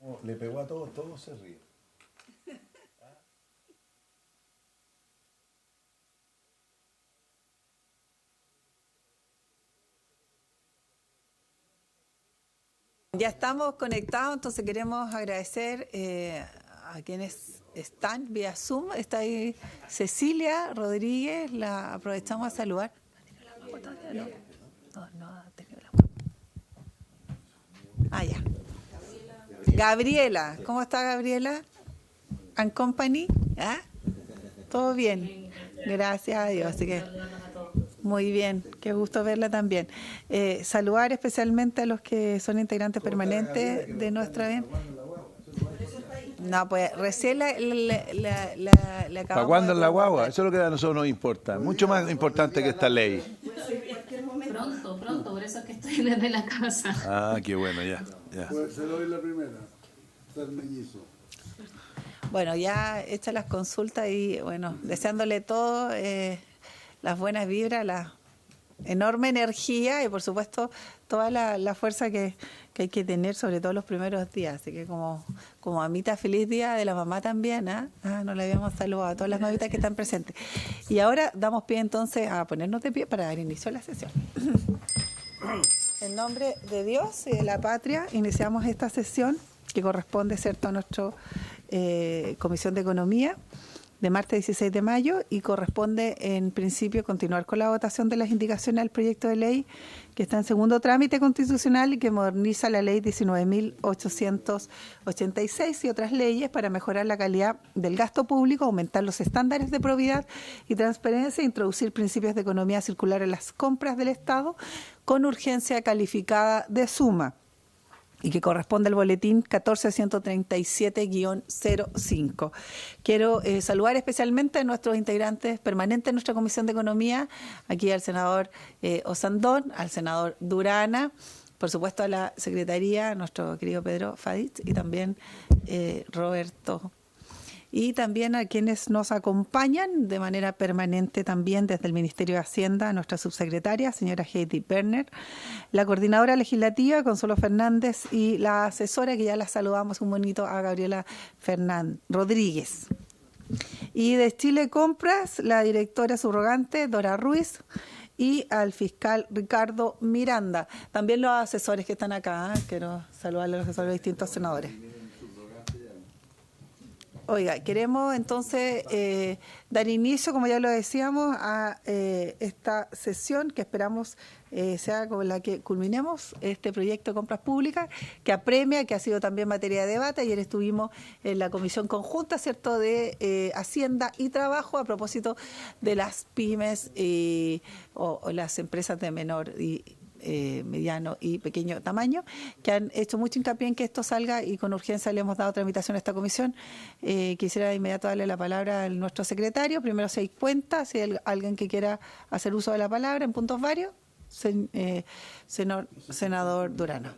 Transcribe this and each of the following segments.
Oh, le pegó a todos, todos se ríen. Ya estamos conectados, entonces queremos agradecer a quienes están vía Zoom. Está ahí Cecilia Rodríguez, la aprovechamos a saludar. No ha tenido la guagua. Ah, ya. Gabriela, ¿cómo está Gabriela? ¿And Company? ¿Ah? ¿Todo bien? Gracias a Dios, así que muy bien, qué gusto verla también. Saludar especialmente a los que son integrantes permanentes de nuestra... No, pues recién le acabamos ¿Para cuándo de es la guagua? preguntar. Eso es lo que a nosotros nos importa. Mucho más importante que esta ley. Pronto, por eso es que estoy desde la casa. Ah, qué bueno, ya. Pues se lo doy la primera, ser mellizo. Bueno, ya hechas las consultas y bueno, deseándole todo, las buenas vibras, la enorme energía y por supuesto toda la fuerza que hay que tener, sobre todo los primeros días. Así que como mamita, feliz día de la mamá también, ¿eh? No le habíamos saludado a todas las mamitas que están presentes. Y ahora damos pie entonces a ponernos de pie para dar inicio a la sesión. En nombre de Dios y de la patria, iniciamos esta sesión que corresponde, ¿cierto?, a nuestra Comisión de Economía de martes 16 de mayo y corresponde en principio continuar con la votación de las indicaciones al proyecto de ley que está en segundo trámite constitucional y que moderniza la ley 19.886 y otras leyes para mejorar la calidad del gasto público, aumentar los estándares de probidad y transparencia e introducir principios de economía circular en las compras del Estado con urgencia calificada de suma, y que corresponde al boletín 14137-05. Quiero saludar especialmente a nuestros integrantes permanentes de nuestra Comisión de Economía, aquí al senador Osandón, al senador Durana, por supuesto a la Secretaría, nuestro querido Pedro Fadich y también Roberto. Y también a quienes nos acompañan de manera permanente también desde el Ministerio de Hacienda, nuestra subsecretaria, señora Heidi Berner, la coordinadora legislativa, Consuelo Fernández, y la asesora, que ya la saludamos un bonito, a Gabriela Rodríguez. Y de Chile Compras, la directora subrogante, Dora Ruiz, y al fiscal Ricardo Miranda. También los asesores que están acá, quiero saludar a los asesores de distintos senadores. Oiga, queremos entonces dar inicio, como ya lo decíamos, a esta sesión que esperamos sea con la que culminemos este proyecto de compras públicas que apremia, que ha sido también materia de debate. Ayer estuvimos en la comisión conjunta, ¿cierto?, de Hacienda y Trabajo a propósito de las pymes o las empresas de menor y mediano y pequeño tamaño, que han hecho mucho hincapié en que esto salga y con urgencia le hemos dado tramitación a esta comisión. Quisiera de inmediato darle la palabra a nuestro secretario. Primero, si hay cuenta, si hay alguien que quiera hacer uso de la palabra en puntos varios, senador Durana.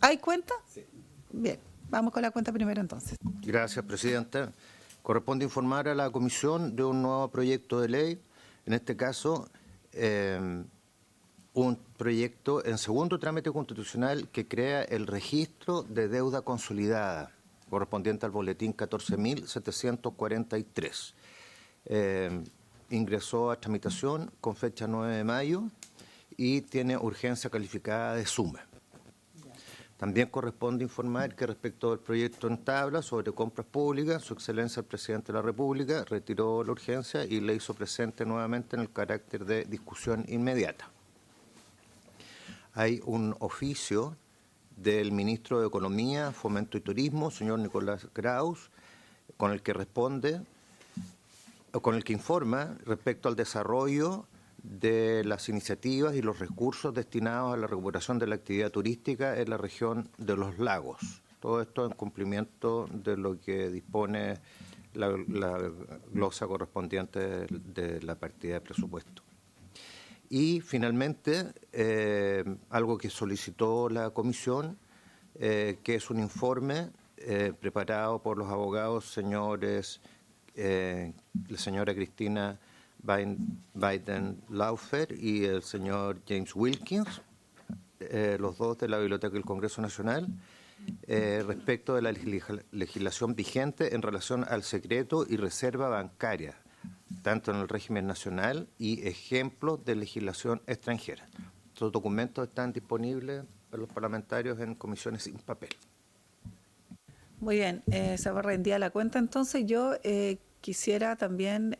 ¿Hay cuenta? Sí. Bien, vamos con la cuenta primero entonces. Gracias, presidenta. Corresponde informar a la comisión de un nuevo proyecto de ley, en este caso un proyecto en segundo trámite constitucional que crea el registro de deuda consolidada, correspondiente al boletín 14.743. Ingresó a tramitación con fecha 9 de mayo y tiene urgencia calificada de suma. También corresponde informar que respecto al proyecto en tabla sobre compras públicas, Su Excelencia el Presidente de la República retiró la urgencia y le hizo presente nuevamente en el carácter de discusión inmediata. Hay un oficio del Ministro de Economía, Fomento y Turismo, señor Nicolás Graus, con el que informa respecto al desarrollo de las iniciativas y los recursos destinados a la recuperación de la actividad turística en la región de los lagos. Todo esto en cumplimiento de lo que dispone la glosa correspondiente de la partida de presupuesto. Y finalmente, algo que solicitó la comisión, que es un informe preparado por los abogados señores, la señora Cristina Biden-Laufer y el señor James Wilkins, los dos de la Biblioteca del Congreso Nacional, respecto de la legislación vigente en relación al secreto y reserva bancaria, tanto en el régimen nacional y ejemplos de legislación extranjera. Estos documentos están disponibles para los parlamentarios en comisiones sin papel. Muy bien, se va rendida la cuenta. Entonces yo quisiera también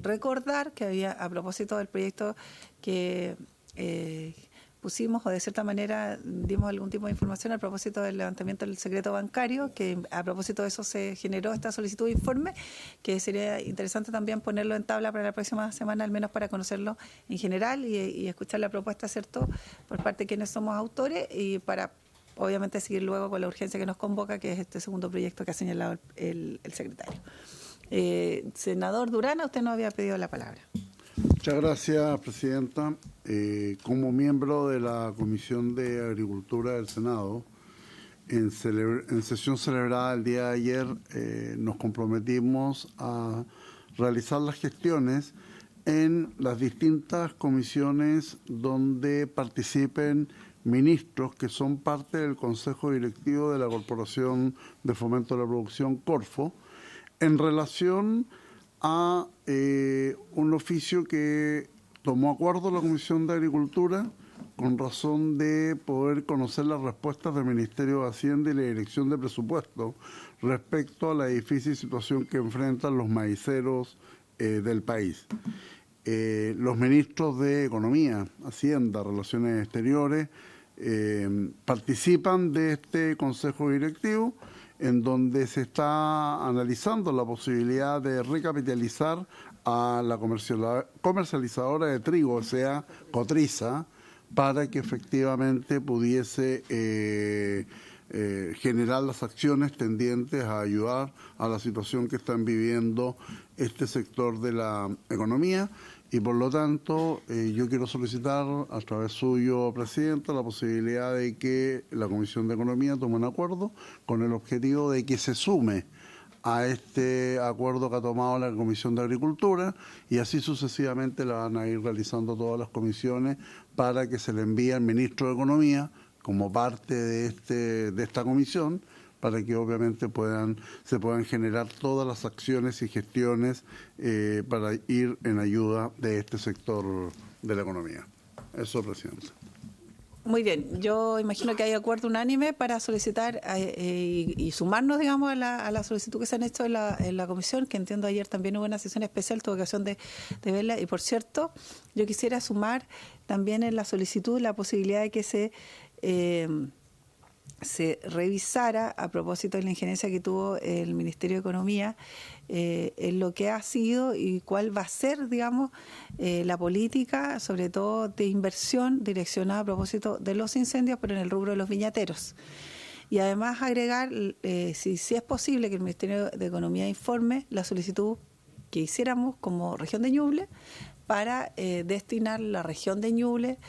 recordar que había, a propósito del proyecto que pusimos, o de cierta manera dimos algún tipo de información a propósito del levantamiento del secreto bancario, que a propósito de eso se generó esta solicitud de informe, que sería interesante también ponerlo en tabla para la próxima semana, al menos para conocerlo en general y escuchar la propuesta, ¿cierto?, por parte de quienes somos autores, y para obviamente seguir luego con la urgencia que nos convoca, que es este segundo proyecto que ha señalado el secretario. Senador Durana, usted nos había pedido la palabra. Muchas gracias, Presidenta. Como miembro de la Comisión de Agricultura del Senado, en sesión celebrada el día de ayer, nos comprometimos a realizar las gestiones en las distintas comisiones donde participen ministros que son parte del Consejo Directivo de la Corporación de Fomento de la Producción, Corfo, en relación a un oficio que tomó acuerdo la Comisión de Agricultura con razón de poder conocer las respuestas del Ministerio de Hacienda y la Dirección de Presupuesto respecto a la difícil situación que enfrentan los maiceros del país. Los ministros de Economía, Hacienda, Relaciones Exteriores participan de este Consejo Directivo, en donde se está analizando la posibilidad de recapitalizar a la comercializadora de trigo, o sea, Cotriza, para que efectivamente pudiese generar las acciones tendientes a ayudar a la situación que están viviendo este sector de la economía. Y por lo tanto, yo quiero solicitar a través suyo, Presidenta, la posibilidad de que la Comisión de Economía tome un acuerdo con el objetivo de que se sume a este acuerdo que ha tomado la Comisión de Agricultura, y así sucesivamente la van a ir realizando todas las comisiones para que se le envíe al Ministro de Economía como parte de esta comisión, para que obviamente se puedan generar todas las acciones y gestiones para ir en ayuda de este sector de la economía. Eso, Presidente. Muy bien, yo imagino que hay acuerdo unánime para solicitar y sumarnos, digamos, a la solicitud que se han hecho en la comisión, que entiendo ayer también hubo una sesión especial, tuve ocasión de verla. Y por cierto, yo quisiera sumar también en la solicitud la posibilidad de que se revisara, a propósito de la injerencia que tuvo el Ministerio de Economía en lo que ha sido y cuál va a ser, digamos, la política, sobre todo de inversión direccionada a propósito de los incendios, pero en el rubro de los viñateros. Y además agregar, si es posible, que el Ministerio de Economía informe la solicitud que hiciéramos como región de Ñuble para destinar la región de Ñuble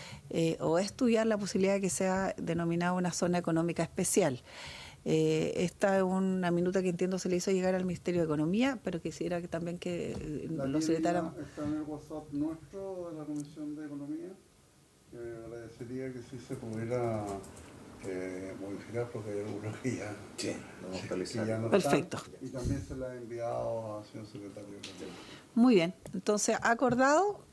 o estudiar la posibilidad de que sea denominada una zona económica especial. Esta es una minuta que entiendo se le hizo llegar al Ministerio de Economía, pero quisiera que también que lo solicitáramos. Está en el WhatsApp nuestro de la Comisión de Economía. Agradecería que sí se pudiera modificar, porque hay algunos que ya, no Perfecto. están, y también se la ha enviado al señor secretario. Muy bien, entonces acordado,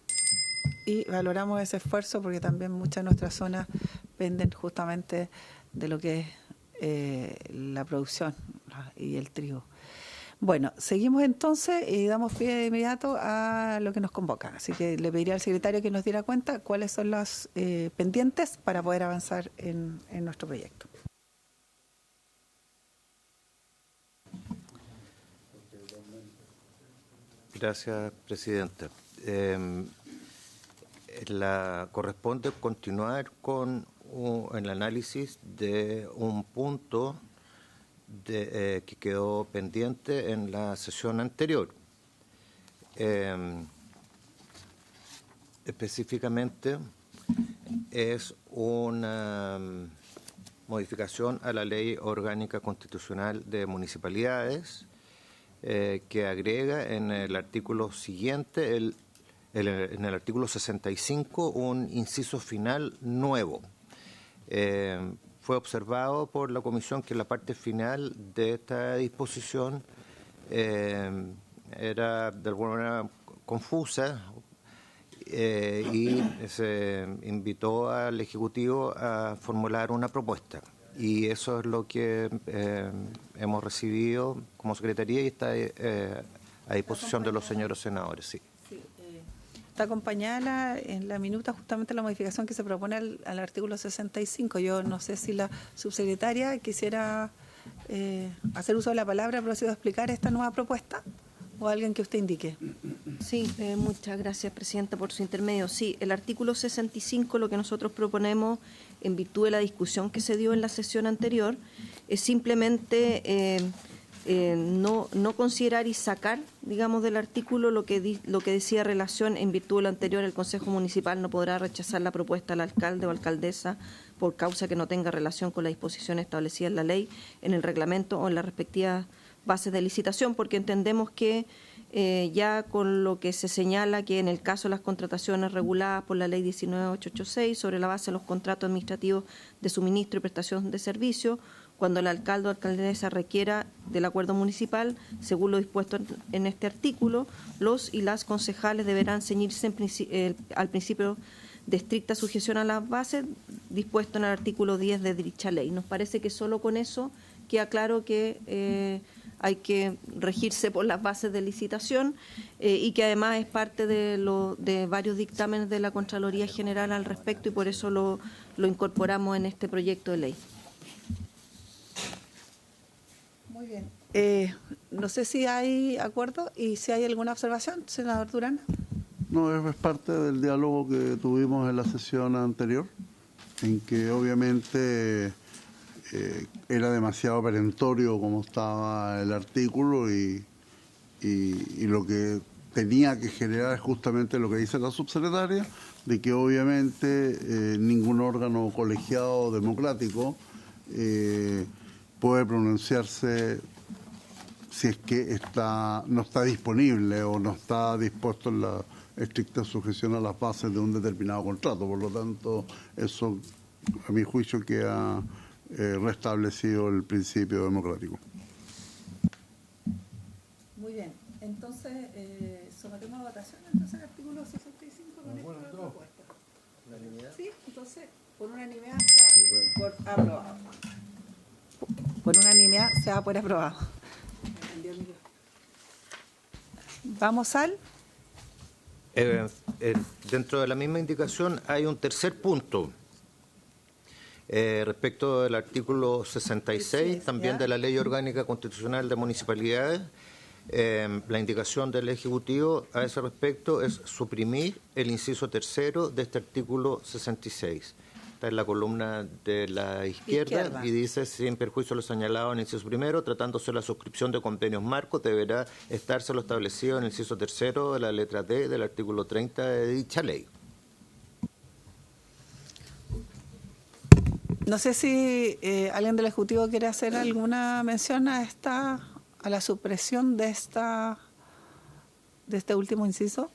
y valoramos ese esfuerzo porque también muchas de nuestras zonas dependen justamente de lo que es la producción y el trigo. Bueno, seguimos entonces y damos pie de inmediato a lo que nos convoca. Así que le pediría al secretario que nos diera cuenta cuáles son las pendientes para poder avanzar en nuestro proyecto. Gracias, Presidenta. Corresponde continuar con el análisis de un punto que quedó pendiente en la sesión anterior. Específicamente es una modificación a la Ley Orgánica Constitucional de Municipalidades, que agrega en el artículo siguiente, en el artículo 65, un inciso final nuevo. fue observado por la comisión que la parte final de esta disposición era de alguna manera confusa y se invitó al Ejecutivo a formular una propuesta. Y eso es lo que hemos recibido como Secretaría y está a disposición de los señores senadores. Sí. Está acompañada en la minuta justamente la modificación que se propone al artículo 65. Yo no sé si la subsecretaria quisiera hacer uso de la palabra, procedido a explicar esta nueva propuesta, o alguien que usted indique. Sí, muchas gracias, Presidenta, por su intermedio. Sí, el artículo 65, lo que nosotros proponemos, en virtud de la discusión que se dio en la sesión anterior, es simplemente no considerar y sacar, digamos, del artículo lo que decía relación, en virtud de lo anterior, el Consejo Municipal no podrá rechazar la propuesta al alcalde o alcaldesa por causa que no tenga relación con la disposición establecida en la ley, en el reglamento o en las respectivas bases de licitación, porque entendemos que ya con lo que se señala que en el caso de las contrataciones reguladas por la ley 19.886 sobre la base de los contratos administrativos de suministro y prestación de servicios, cuando el alcalde o alcaldesa requiera del acuerdo municipal, según lo dispuesto en este artículo, los y las concejales deberán ceñirse al principio de estricta sujeción a las bases dispuesto en el artículo 10 de dicha ley. Nos parece que solo con eso queda claro que hay que regirse por las bases de licitación y que además es parte de varios dictámenes de la Contraloría General al respecto y por eso lo incorporamos en este proyecto de ley. Muy bien. No sé si hay acuerdo y si hay alguna observación, senador Durán. No, es parte del diálogo que tuvimos en la sesión anterior, en que obviamente era demasiado perentorio como estaba el artículo y lo que tenía que generar es justamente lo que dice la subsecretaria, de que obviamente ningún órgano colegiado democrático puede pronunciarse si es que no está disponible o no está dispuesto en la estricta sujeción a las bases de un determinado contrato. Por lo tanto, eso, a mi juicio, queda restablecido el principio democrático. Muy bien. Entonces, sometemos a votación entonces el artículo 65 con esta propuesta. ¿Unanimidad? Sí, entonces, por unanimidad se da por aprobado. Por unanimidad se da por aprobado. Vamos al... Dentro de la misma indicación hay un tercer punto respecto del artículo 66, también de la Ley Orgánica Constitucional de Municipalidades. La indicación del Ejecutivo a ese respecto es suprimir el inciso tercero de este artículo 66. Está en la columna de la izquierda y dice: sin perjuicio de lo señalado en el inciso primero, tratándose de la suscripción de convenios marcos, deberá estarse lo establecido en el inciso tercero de la letra D del artículo 30 de dicha ley. No sé si alguien del Ejecutivo quiere hacer alguna mención a la supresión de este último inciso.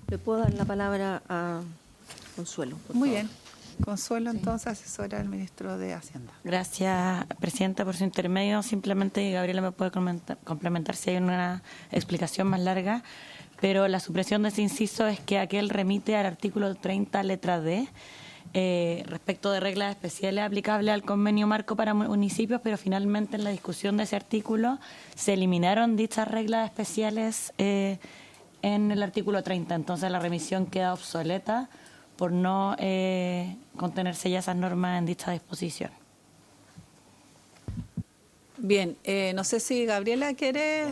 Le puedo dar la palabra a Consuelo. Muy bien. Consuelo, entonces, asesora del ministro de Hacienda. Gracias, Presidenta, por su intermedio. Simplemente Gabriela me puede complementar si hay una explicación más larga, pero la supresión de ese inciso es que aquel remite al artículo 30, letra D, respecto de reglas especiales aplicables al convenio marco para municipios, pero finalmente en la discusión de ese artículo se eliminaron dichas reglas especiales en el artículo 30, entonces la remisión queda obsoleta por no contenerse ya esas normas en dicha disposición. Bien, no sé si Gabriela quiere...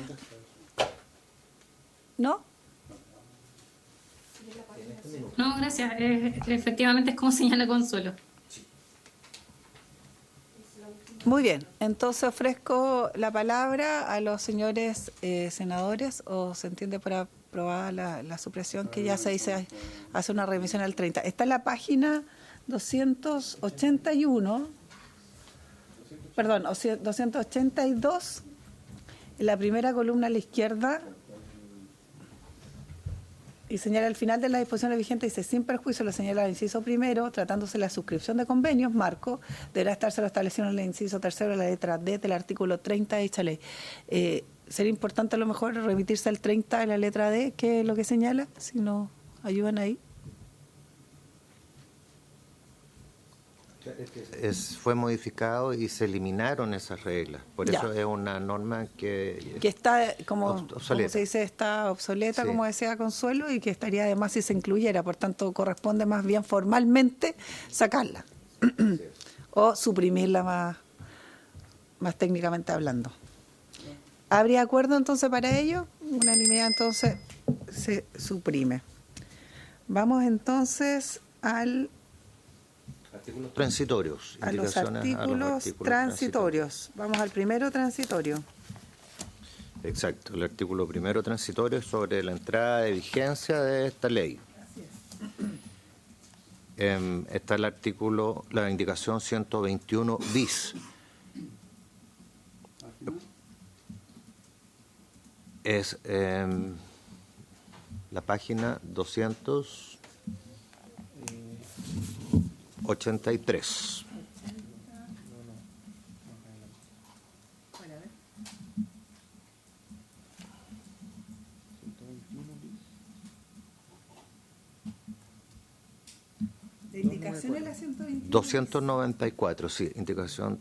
¿No? No, gracias. Efectivamente es como señala Consuelo. Muy bien, entonces ofrezco la palabra a los señores senadores, o se entiende por aprobada la supresión que ya se dice, hace una revisión al 30. Está en la página 281, perdón, 282, en la primera columna a la izquierda, Y señala al final de la disposición vigente, dice, sin perjuicio, lo señala el inciso primero, tratándose de la suscripción de convenios, marco, deberá estarse lo establecido en el inciso tercero de la letra D del artículo 30 de dicha ley. Sería importante a lo mejor remitirse al 30 de la letra D, que es lo que señala, si nos ayudan ahí. Fue modificado y se eliminaron esas reglas. Por Ya. eso es una norma que está, como obsoleta. se dice, está obsoleta, Sí. como decía Consuelo, y que estaría además si se incluyera, por tanto corresponde más bien formalmente sacarla o suprimirla más técnicamente hablando. ¿Habría acuerdo entonces para ello? Unanimidad, entonces se suprime. Vamos entonces artículos transitorios. a los indicaciones artículos transitorios. Vamos al primero transitorio. Exacto, el artículo primero transitorio es sobre la entrada de vigencia de esta ley. Está el artículo, la indicación 121 bis. Es la página 283. ¿La indicación es la 121? 294, sí, indicación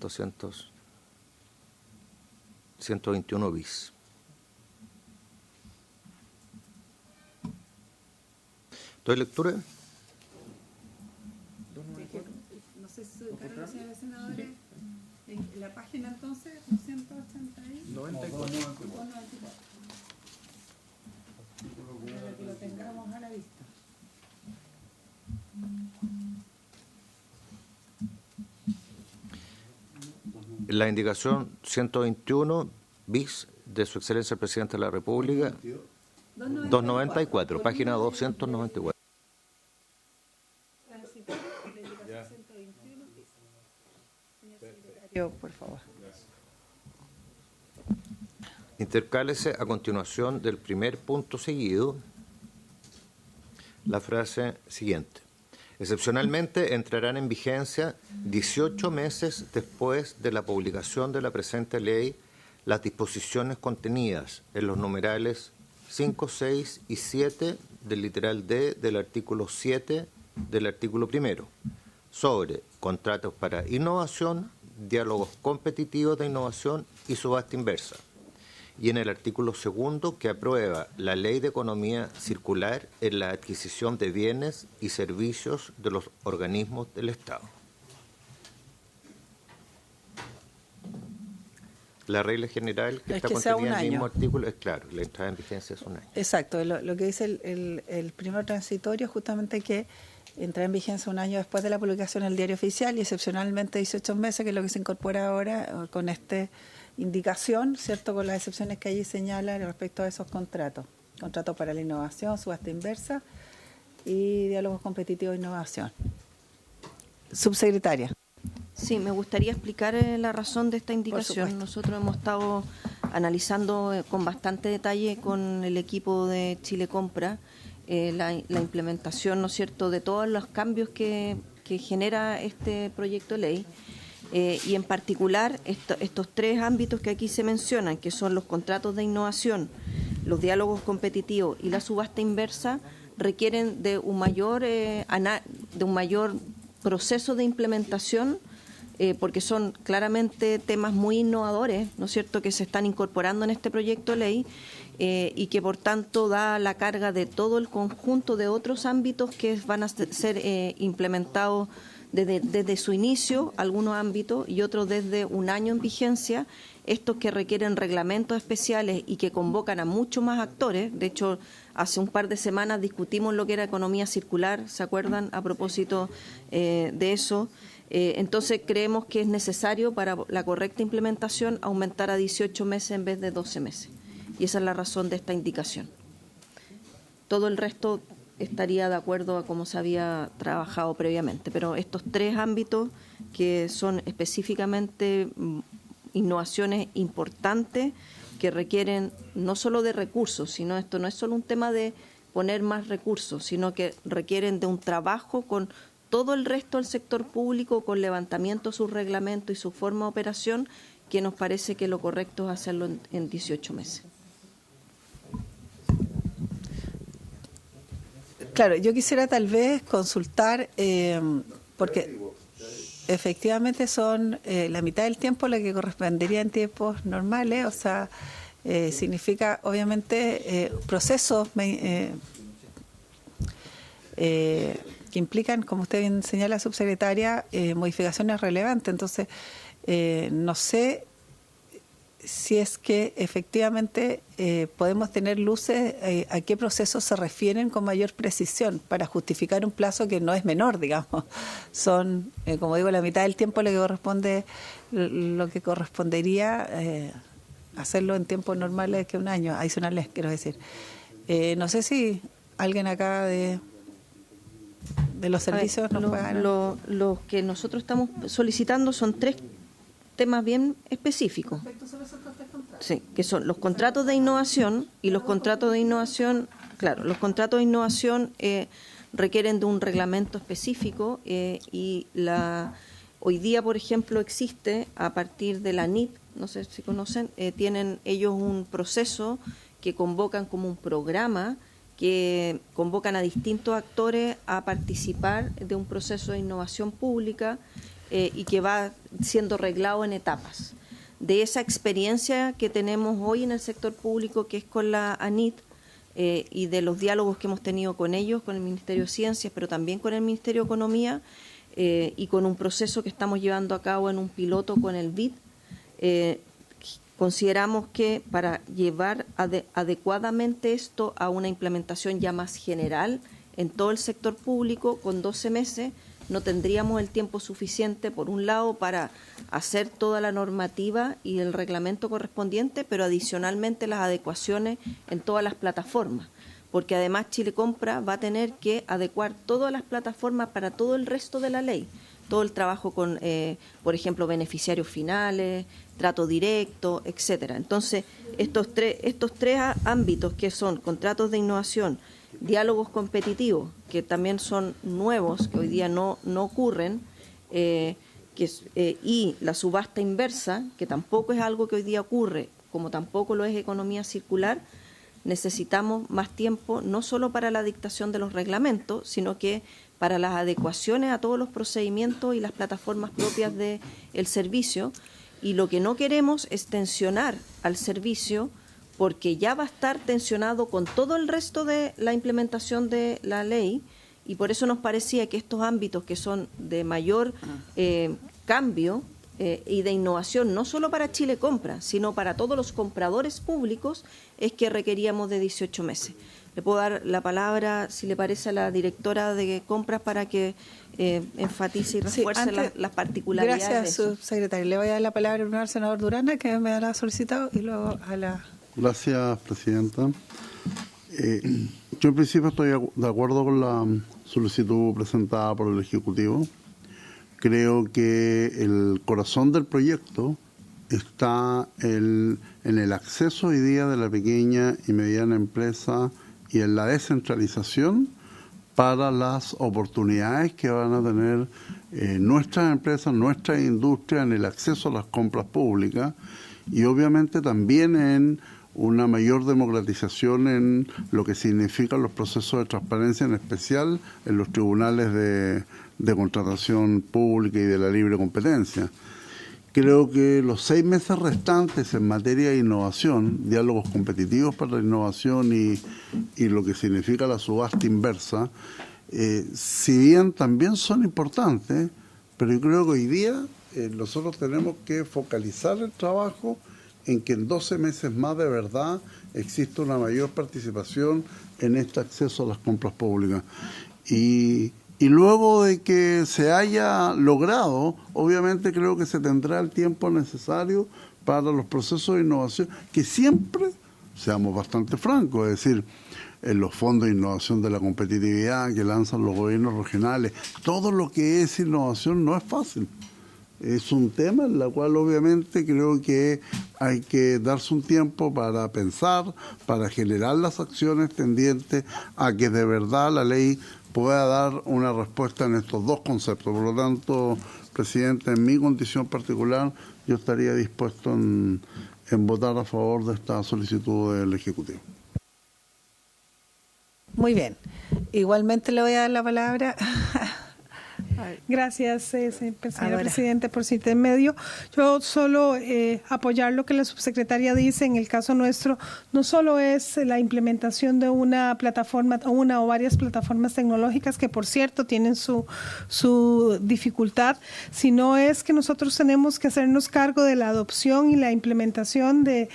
121 bis. ¿Doy lectura? No sé si Carlos, señores senadores, en la página entonces, 294. Para que lo tengamos a la vista. La indicación 121 bis de Su Excelencia el Presidente de la República, 294, página 294. Por favor. Intercálese a continuación del primer punto seguido la frase siguiente. Excepcionalmente entrarán en vigencia 18 meses después de la publicación de la presente ley las disposiciones contenidas en los numerales 5, 6 y 7 del literal D del artículo 7 del artículo primero sobre contratos para innovación, diálogos competitivos de innovación y subasta inversa. Y en el artículo segundo que aprueba la Ley de Economía Circular en la adquisición de bienes y servicios de los organismos del Estado. La regla general que Es está que sea contenida un en el mismo año. artículo es claro, la entrada en vigencia es un año. Exacto, lo que dice el primer transitorio es justamente que entra en vigencia un año después de la publicación en el diario oficial y excepcionalmente 18 meses, que es lo que se incorpora ahora con esta indicación, ¿cierto? Con las excepciones que allí señala respecto a esos contratos. Contratos para la innovación, subasta inversa y diálogos competitivos de innovación. Subsecretaria. Sí, me gustaría explicar la razón de esta indicación. supuesto. Nosotros hemos estado analizando con bastante detalle con el equipo de Chile Compra la implementación, ¿no es cierto?, de todos los cambios que genera este proyecto de ley. Y en particular estos tres ámbitos que aquí se mencionan, que son los contratos de innovación, los diálogos competitivos y la subasta inversa, requieren de un mayor proceso de implementación, porque son claramente temas muy innovadores, ¿no es cierto?, que se están incorporando en este proyecto de ley y que por tanto da la carga de todo el conjunto de otros ámbitos que van a ser implementados desde su inicio, algunos ámbitos, y otros desde un año en vigencia, estos que requieren reglamentos especiales y que convocan a muchos más actores. De hecho, hace un par de semanas discutimos lo que era economía circular, ¿se acuerdan?, a propósito de eso. Entonces, creemos que es necesario para la correcta implementación aumentar a 18 meses en vez de 12 meses. Y esa es la razón de esta indicación. Todo el resto estaría de acuerdo a cómo se había trabajado previamente, pero estos tres ámbitos que son específicamente innovaciones importantes que requieren no solo de recursos, sino esto no es solo un tema de poner más recursos, sino que requieren de un trabajo con todo el resto del sector público, con levantamiento de sus reglamentos y su forma de operación, que nos parece que lo correcto es hacerlo en 18 meses. Claro, yo quisiera tal vez consultar, porque efectivamente son la mitad del tiempo la que correspondería en tiempos normales, o sea, significa obviamente procesos que implican, como usted bien señala, subsecretaria, modificaciones relevantes. Entonces, no sé si es que efectivamente podemos tener luces a qué procesos se refieren con mayor precisión para justificar un plazo que no es menor, digamos. Son, como digo, la mitad del tiempo lo que correspondería hacerlo en tiempos normales que un año, adicionales, quiero decir. No sé si alguien acá de los servicios nos puede dar. Lo que nosotros estamos solicitando son 3 temas bien específicos. Sí, que son los contratos de innovación, y los contratos de innovación, claro, los contratos de innovación requieren de un reglamento específico y hoy día, por ejemplo, existe a partir de la NIT, no sé si conocen, tienen ellos un proceso que convocan como un programa, que convocan a distintos actores a participar de un proceso de innovación pública y que va siendo reglado en etapas. De esa experiencia que tenemos hoy en el sector público, que es con la ANIT, y de los diálogos que hemos tenido con ellos, con el Ministerio de Ciencias, pero también con el Ministerio de Economía, y con un proceso que estamos llevando a cabo en un piloto con el BID, consideramos que para llevar adecuadamente esto a una implementación ya más general en todo el sector público, con 12 meses, no tendríamos el tiempo suficiente, por un lado, para hacer toda la normativa y el reglamento correspondiente, pero adicionalmente las adecuaciones en todas las plataformas, porque además Chile Compra va a tener que adecuar todas las plataformas para todo el resto de la ley, todo el trabajo con, por ejemplo, beneficiarios finales, trato directo, etcétera. Entonces, estos tres ámbitos, que son contratos de innovación, diálogos competitivos, que también son nuevos, que hoy día no ocurren, y la subasta inversa, que tampoco es algo que hoy día ocurre, como tampoco lo es economía circular, necesitamos más tiempo, no solo para la dictación de los reglamentos, sino que para las adecuaciones a todos los procedimientos y las plataformas propias del servicio. Y lo que no queremos es tensionar al servicio, porque ya va a estar tensionado con todo el resto de la implementación de la ley, y por eso nos parecía que estos ámbitos que son de mayor cambio y de innovación, no solo para Chile Compra, sino para todos los compradores públicos, es que requeríamos de 18 meses. Le puedo dar la palabra, si le parece, a la directora de compras para que enfatice y refuerce las particularidades. Gracias, subsecretario. Le voy a dar la palabra primero al senador Durana, que me la ha solicitado, y luego a la... Gracias, presidenta. Yo en principio estoy de acuerdo con la solicitud presentada por el Ejecutivo. Creo que el corazón del proyecto está en el acceso hoy día de la pequeña y mediana empresa y en la descentralización para las oportunidades que van a tener nuestras empresas, nuestra industria en el acceso a las compras públicas, y obviamente también en una mayor democratización en lo que significan los procesos de transparencia, en especial en los tribunales de contratación pública y de la libre competencia. Creo que los 6 meses restantes en materia de innovación, diálogos competitivos para la innovación y lo que significa la subasta inversa, si bien también son importantes, pero yo creo que hoy día nosotros tenemos que focalizar el trabajo en que en 12 meses más de verdad existe una mayor participación en este acceso a las compras públicas. Y luego de que se haya logrado, obviamente creo que se tendrá el tiempo necesario para los procesos de innovación, que siempre, seamos bastante francos, es decir, en los fondos de innovación de la competitividad que lanzan los gobiernos regionales, todo lo que es innovación no es fácil. es un tema en el cual obviamente creo que hay que darse un tiempo para pensar, para generar las acciones tendientes a que de verdad la ley pueda dar una respuesta en estos dos conceptos. Por lo tanto, presidente, en mi condición particular, yo estaría dispuesto en votar a favor de esta solicitud del Ejecutivo. Muy bien. Igualmente le voy a dar la palabra. Gracias, señora Ahora. Presidenta, por su intermedio. Yo solo apoyar lo que la subsecretaria dice. En el caso nuestro, no solo es la implementación de una plataforma, una o varias plataformas tecnológicas, que por cierto tienen su dificultad, sino es que nosotros tenemos que hacernos cargo de la adopción y la implementación de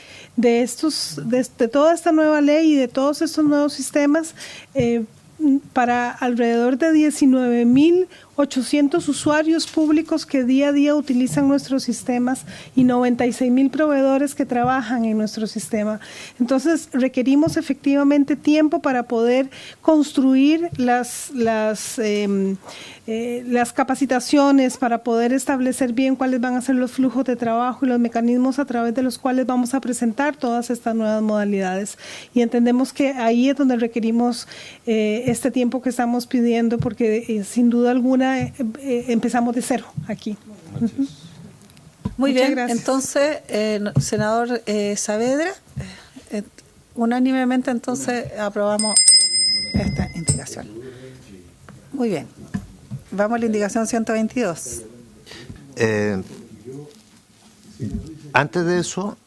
toda esta nueva ley y de todos estos nuevos sistemas para alrededor de 19.800 usuarios públicos que día a día utilizan nuestros sistemas y 96.000 proveedores que trabajan en nuestro sistema. Entonces, requerimos efectivamente tiempo para poder construir las capacitaciones, para poder establecer bien cuáles van a ser los flujos de trabajo y los mecanismos a través de los cuales vamos a presentar todas estas nuevas modalidades. Y entendemos que ahí es donde requerimos este tiempo que estamos pidiendo, porque sin duda alguna empezamos de cero aquí. Muy Muchas bien, gracias. entonces, senador Saavedra, unánimemente entonces aprobamos esta indicación. Muy bien, vamos a la indicación 122. Antes de eso,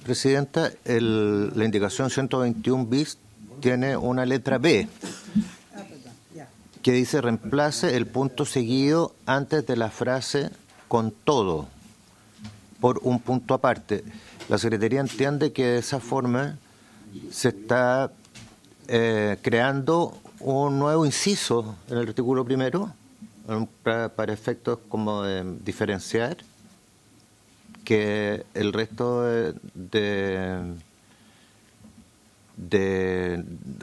Presidenta, la indicación 121 bis tiene una letra B que dice reemplace el punto seguido antes de la frase con todo por un punto aparte. La Secretaría entiende que de esa forma se está creando un nuevo inciso en el artículo primero para efectos como de diferenciar que el resto de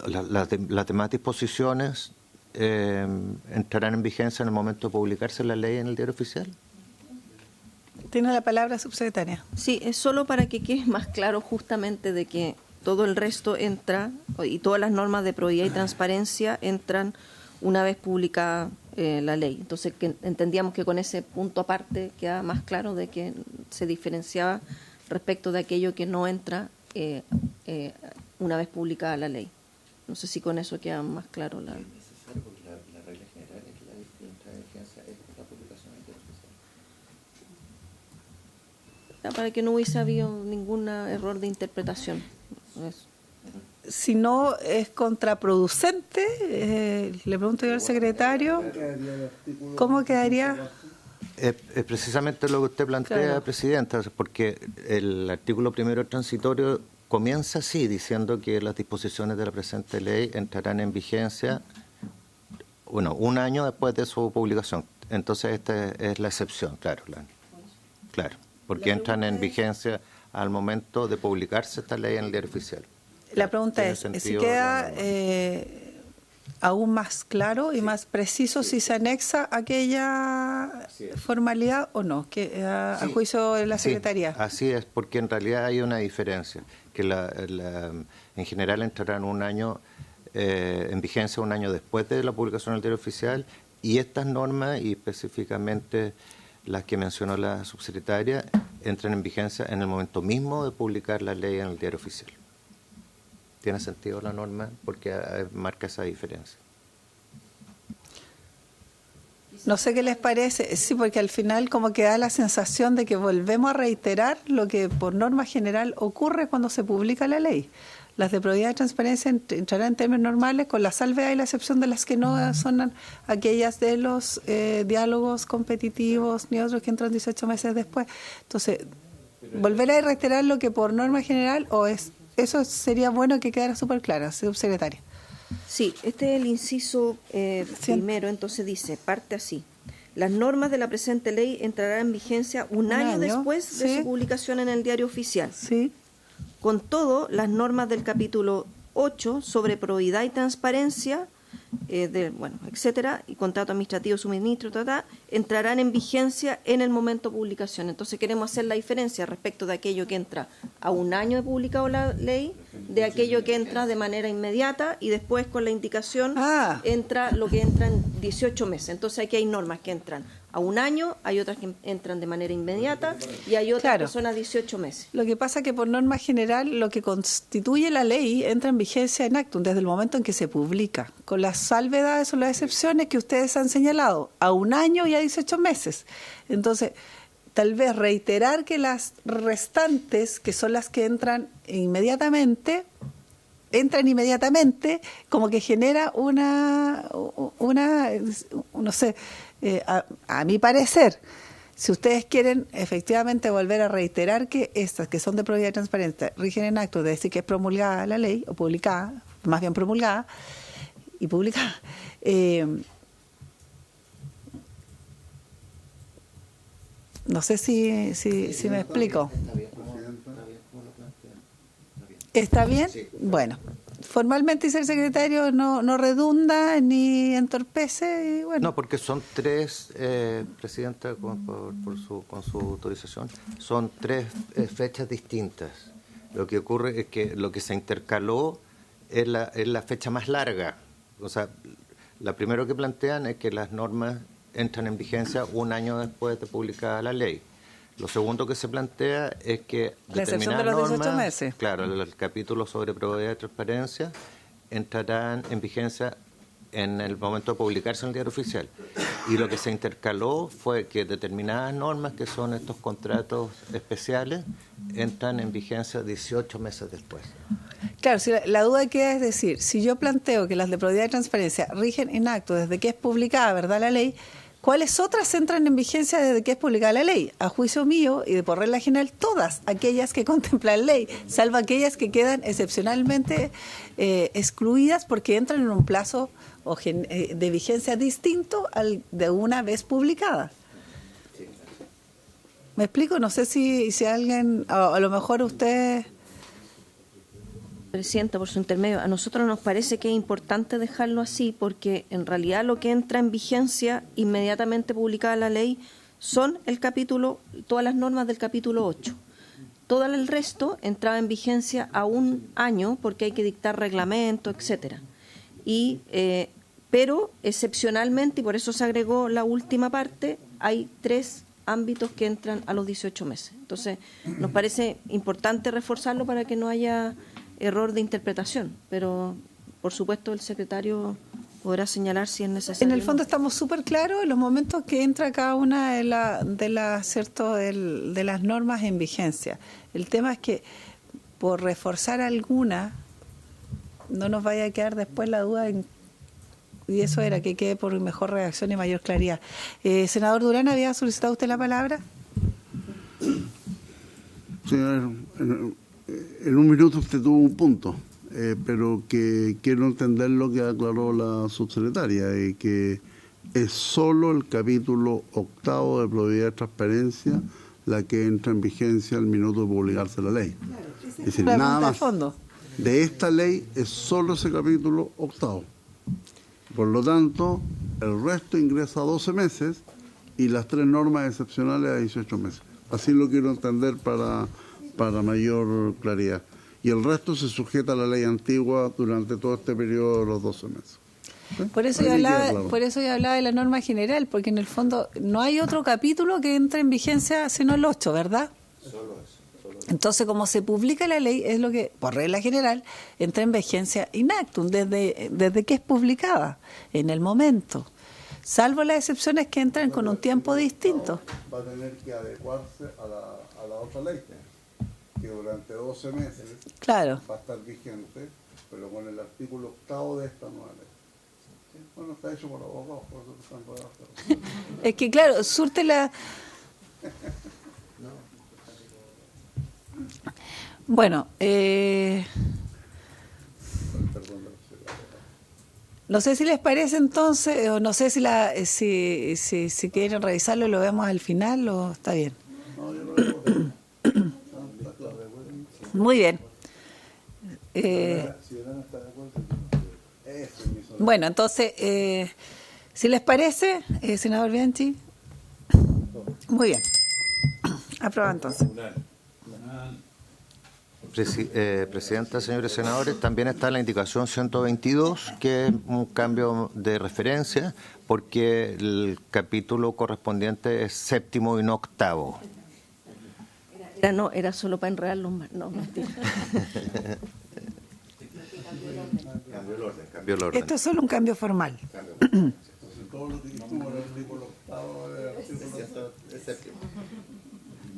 las demás disposiciones entrarán en vigencia en el momento de publicarse la ley en el Diario Oficial. Tiene la palabra, subsecretaria. Sí, es solo para que quede más claro justamente de que todo el resto entra y todas las normas de probidad y transparencia entran una vez publicada la ley. Entonces, que entendíamos que con ese punto aparte queda más claro de que se diferenciaba respecto de aquello que no entra una vez publicada la ley. No sé si con eso queda más claro la... Para que no hubiese habido ningún error de interpretación. Eso. Si no es contraproducente, le pregunto yo al secretario, ¿cómo quedaría? Es precisamente lo que usted plantea, Claro. Presidenta, porque el artículo primero transitorio comienza así, diciendo que las disposiciones de la presente ley entrarán en vigencia, bueno, un año después de su publicación. Entonces esta es la excepción, claro, claro, porque entran en vigencia al momento de publicarse esta ley en el Diario Oficial. La pregunta Tiene es, si sentido queda la norma. aún más claro y más preciso si se anexa aquella formalidad o no, que a juicio de la Sí, Secretaría. así es, porque en realidad hay una diferencia, que en general entrarán un año en vigencia un año después de la publicación del Diario Oficial, y estas normas, y específicamente las que mencionó la subsecretaria, entran en vigencia en el momento mismo de publicar la ley en el Diario Oficial. ¿Tiene sentido la norma? Porque marca esa diferencia. No sé qué les parece, sí, porque al final como que da la sensación de que volvemos a reiterar lo que por norma general ocurre cuando se publica la ley. Las de probidad y transparencia entrarán en términos normales, con la salvedad y la excepción de las que no son aquellas de los diálogos competitivos ni otros que entran 18 meses después. Entonces, volver a reiterar lo que por norma general eso sería bueno que quedara súper claro, subsecretaria. Sí, este es el inciso primero, entonces dice, parte así. Las normas de la presente ley entrarán en vigencia un año después de su publicación en el Diario Oficial. Sí. Con todo, las normas del capítulo 8 sobre probidad y transparencia etcétera, y contrato administrativo, suministro, entrarán en vigencia en el momento de publicación. Entonces queremos hacer la diferencia respecto de aquello que entra a un año de publicado la ley, de aquello que entra de manera inmediata y después con la indicación entra lo que entra en 18 meses. Entonces aquí hay normas que entran a un año, hay otras que entran de manera inmediata y hay otras que son a 18 meses. Lo que pasa es que por norma general lo que constituye la ley entra en vigencia en actum desde el momento en que se publica, con las salvedades o las excepciones que ustedes han señalado, a un año y a 18 meses. Entonces, tal vez reiterar que las restantes, que son las que entran inmediatamente, como que genera una no sé, a mi parecer, si ustedes quieren efectivamente volver a reiterar que estas que son de probidad y transparencia rigen en acto, de decir que es promulgada la ley, o publicada, más bien promulgada y publicada, no sé si me explico. ¿Está bien? Sí. Bueno, formalmente dice el secretario, no redunda ni entorpece. Y bueno. No, porque son tres, Presidenta, con su autorización, son tres fechas distintas. Lo que ocurre es que lo que se intercaló es la fecha más larga. O sea, la primero que plantean es que las normas entran en vigencia un año después de publicada la ley. Lo segundo que se plantea es que la excepción de los 18 normas, meses. Claro, el capítulo sobre probidad y transparencia entrarán en vigencia en el momento de publicarse en el diario oficial. Y lo que se intercaló fue que determinadas normas, que son estos contratos especiales, entran en vigencia 18 meses después. Claro, si la duda queda es decir, si yo planteo que las de probidad y transparencia rigen en acto desde que es publicada, ¿verdad?, la ley, ¿cuáles otras entran en vigencia desde que es publicada la ley? A juicio mío y de por regla general, todas aquellas que contempla la ley, salvo aquellas que quedan excepcionalmente excluidas porque entran en un plazo de vigencia distinto al de una vez publicada. ¿Me explico? No sé si alguien, a lo mejor usted... Presidenta, por su intermedio, a nosotros nos parece que es importante dejarlo así porque en realidad lo que entra en vigencia inmediatamente publicada la ley son todas las normas del capítulo 8. Todo el resto entraba en vigencia a un año porque hay que dictar reglamento, etcétera. Pero excepcionalmente, y por eso se agregó la última parte, hay 3 ámbitos que entran a los 18 meses. Entonces, nos parece importante reforzarlo para que no haya error de interpretación, pero por supuesto el secretario podrá señalar si es necesario. En el fondo estamos súper claros en los momentos que entra cada una de las normas en vigencia. El tema es que por reforzar alguna no nos vaya a quedar después la duda y eso era que quede por mejor redacción y mayor claridad. Senador Durán, ¿había solicitado usted la palabra? Señor, en un minuto usted tuvo un punto, pero que quiero entender lo que aclaró la subsecretaria, que es solo el capítulo 8 de probidad y transparencia la que entra en vigencia al minuto de publicarse la ley. Es decir, nada más de esta ley es solo ese capítulo 8. Por lo tanto, el resto ingresa a 12 meses y las 3 normas excepcionales a 18 meses. Así lo quiero entender para mayor claridad. Y el resto se sujeta a la ley antigua durante todo este periodo de los 12 meses. ¿Sí? Por eso yo hablaba de la norma general, porque en el fondo no hay otro capítulo que entre en vigencia sino el 8, ¿verdad? Solo eso. Entonces, como se publica la ley, es lo que, por regla general, entra en vigencia in actum, desde que es publicada, en el momento. Salvo las excepciones que entran con un tiempo distinto. Va a tener que adecuarse a la otra ley, que durante 12 meses va a estar vigente, pero con el artículo 8 de esta nueva ley. ¿Sí? Bueno, está hecho por abogados, por eso están redactados. Es que claro, surte la... Bueno, no sé si les parece entonces, o no sé si quieren revisarlo y lo vemos al final, o está bien. No, yo lo veo. Muy bien. Bueno, entonces, si les parece, senador Bianchi. Muy bien. Aprobado entonces. Presidenta, señores senadores, también está la indicación 122, que es un cambio de referencia, porque el capítulo correspondiente es séptimo y no octavo. Era solo para enredarlos más. No, mentira. Cambió el orden. Esto es solo un cambio formal.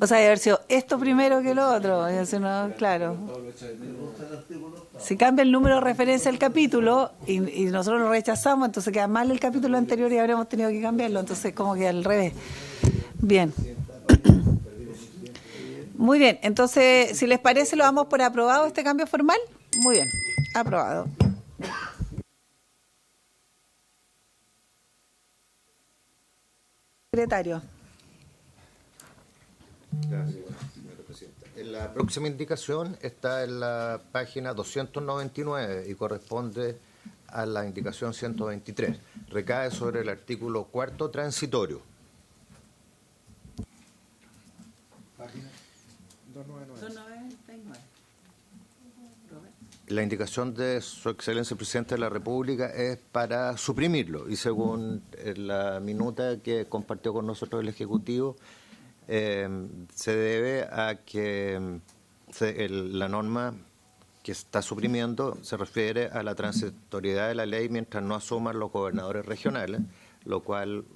O sea, debe haber sido esto primero que lo otro. Claro. Si cambia el número de referencia al capítulo y nosotros lo rechazamos, entonces queda mal el capítulo anterior y habremos tenido que cambiarlo. Entonces, como que al revés. Bien. Muy bien. Entonces, si les parece, lo damos por aprobado este cambio formal. Muy bien. Aprobado. Secretario. Gracias, señora presidenta. La próxima indicación está en la página 299 y corresponde a la indicación 123. Recae sobre el artículo 4º transitorio. Página 299. La indicación de Su Excelencia el Presidente de la República es para suprimirlo y según la minuta que compartió con nosotros el Ejecutivo, se debe a que la norma que está suprimiendo se refiere a la transitoriedad de la ley mientras no asuman los gobernadores regionales, lo cual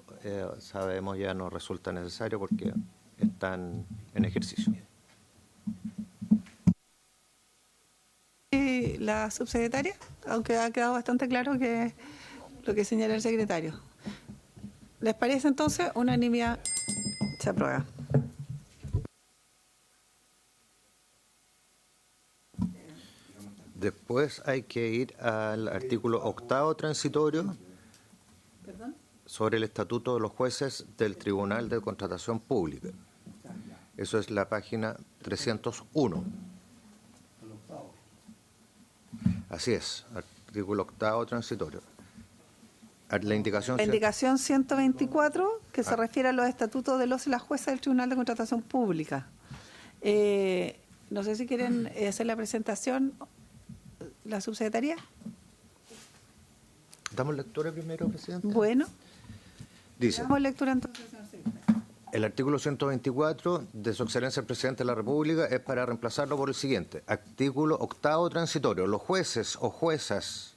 sabemos ya no resulta necesario porque están en ejercicio. La subsecretaria, aunque ha quedado bastante claro que lo que señala el secretario. ¿Les parece entonces? Unanimidad se aprueba. Después hay que ir al artículo 8º transitorio sobre el estatuto de los jueces del Tribunal de Contratación Pública. Eso es la página 301. Así es, artículo 8º transitorio. La indicación 124, que se refiere a los estatutos de los y las jueces del Tribunal de Contratación Pública. No sé si quieren hacer la presentación, la subsecretaría. ¿Damos lectura primero, Presidente? Bueno. Dice. Damos lectura entonces, señor secretario. El artículo 124 de Su Excelencia el Presidente de la República es para reemplazarlo por el siguiente. Artículo 8º transitorio. Los jueces o juezas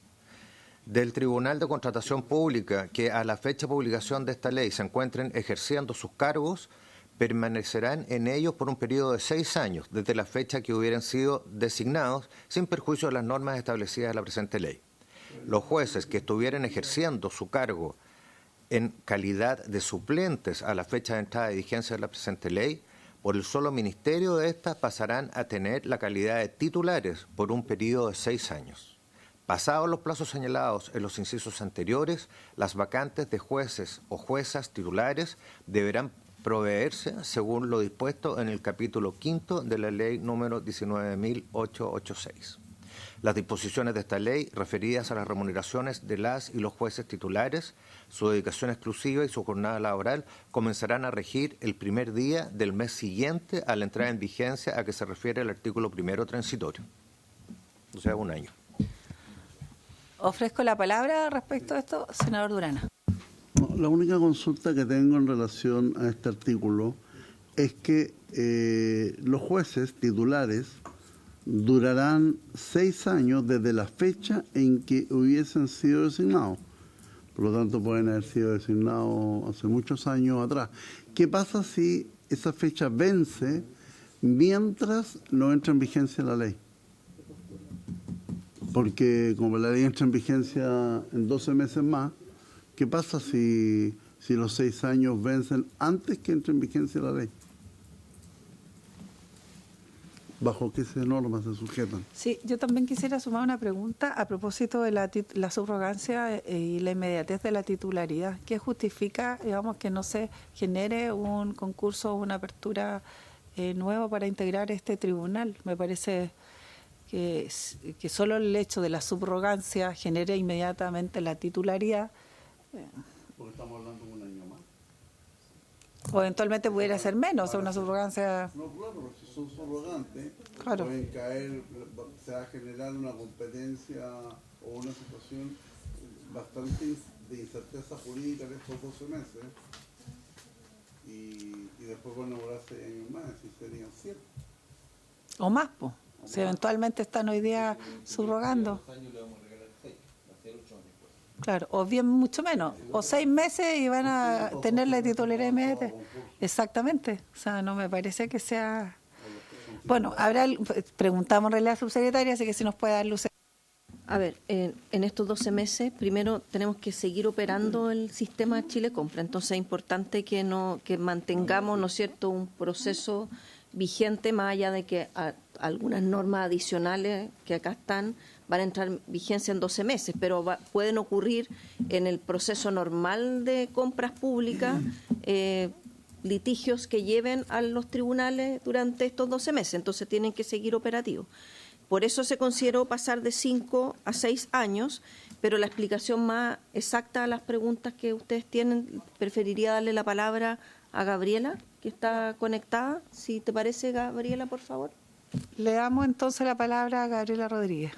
del Tribunal de Contratación Pública que a la fecha de publicación de esta ley se encuentren ejerciendo sus cargos permanecerán en ellos por un periodo de 6 años desde la fecha que hubieran sido designados sin perjuicio de las normas establecidas en la presente ley. Los jueces que estuvieran ejerciendo su cargo en calidad de suplentes a la fecha de entrada de vigencia de la presente ley, por el solo ministerio de estas pasarán a tener la calidad de titulares por un periodo de 6 años. Pasados los plazos señalados en los incisos anteriores, las vacantes de jueces o juezas titulares deberán proveerse según lo dispuesto en el capítulo 5º de la ley número 19.886. Las disposiciones de esta ley referidas a las remuneraciones de las y los jueces titulares, su dedicación exclusiva y su jornada laboral comenzarán a regir el primer día del mes siguiente a la entrada en vigencia a que se refiere el artículo 1º transitorio, o sea, 1 año. Ofrezco la palabra respecto a esto, senador Durana. La única consulta que tengo en relación a este artículo es que los jueces titulares durarán 6 años desde la fecha en que hubiesen sido designados. Por lo tanto, pueden haber sido designados hace muchos años atrás. ¿Qué pasa si esa fecha vence mientras no entra en vigencia la ley? Porque como la ley entra en vigencia en 12 meses más, ¿qué pasa si los 6 años vencen antes que entre en vigencia la ley? ¿Bajo qué normas se sujetan? Sí, yo también quisiera sumar una pregunta a propósito de la subrogancia y la inmediatez de la titularidad. ¿Qué justifica, digamos, que no se genere un concurso o una apertura nuevo para integrar este tribunal? Me parece que solo el hecho de la subrogancia genere inmediatamente la titularidad. Porque estamos hablando de un año más. O eventualmente pudiera ser menos, una subrogancia. No, claro, porque si son subrogantes, Claro. pueden caer, se va a generar una competencia o una situación bastante de incerteza jurídica en estos 12 meses. Y después van a demorar 6 años más, así serían 7. O más, pues. Si eventualmente están hoy día subrogando. Claro, o bien mucho menos. O 6 meses y van a tener la titularidad inmediata. Exactamente. O sea, no me parece que sea... Bueno, preguntamos en realidad a la subsecretaria, así que si nos puede dar luz. A ver, en estos 12 meses, primero tenemos que seguir operando el sistema Chile Compra. Entonces es importante que mantengamos, ¿no es cierto?, un proceso vigente, más allá de que algunas normas adicionales que acá están van a entrar en vigencia en 12 meses, pero pueden ocurrir en el proceso normal de compras públicas litigios que lleven a los tribunales durante estos 12 meses, entonces tienen que seguir operativos. Por eso se consideró pasar de 5 a 6 años, pero la explicación más exacta a las preguntas que ustedes tienen, preferiría darle la palabra a Gabriela, que está conectada. Si te parece, Gabriela, por favor. Le damos entonces la palabra a Gabriela Rodríguez.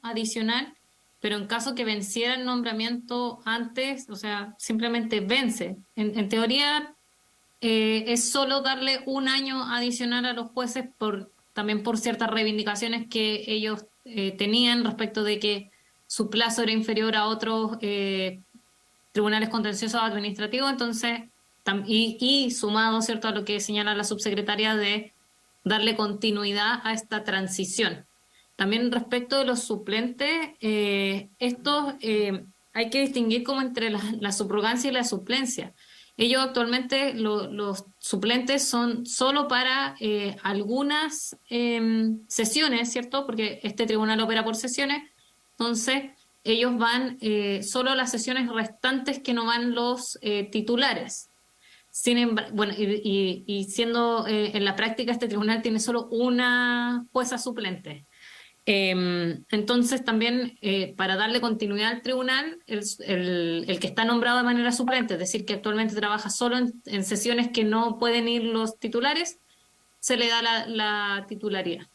Adicional, pero en caso que venciera el nombramiento antes, o sea, simplemente vence. En teoría, es solo darle un año adicional a los jueces también por ciertas reivindicaciones que ellos tenían respecto de que su plazo era inferior a otros tribunales contenciosos administrativos, entonces, y sumado, ¿cierto?, a lo que señala la subsecretaria de darle continuidad a esta transición. También respecto de los suplentes, estos hay que distinguir como entre la subrogancia y la suplencia. Ellos actualmente, los suplentes son solo para algunas sesiones, ¿cierto? Porque este tribunal opera por sesiones, entonces ellos van solo a las sesiones restantes que no van los titulares. Sin embargo, bueno, y siendo en la práctica este tribunal tiene solo una jueza suplente. Entonces también para darle continuidad al tribunal, el que está nombrado de manera suplente, es decir, que actualmente trabaja solo en sesiones que no pueden ir los titulares, se le da la titularidad.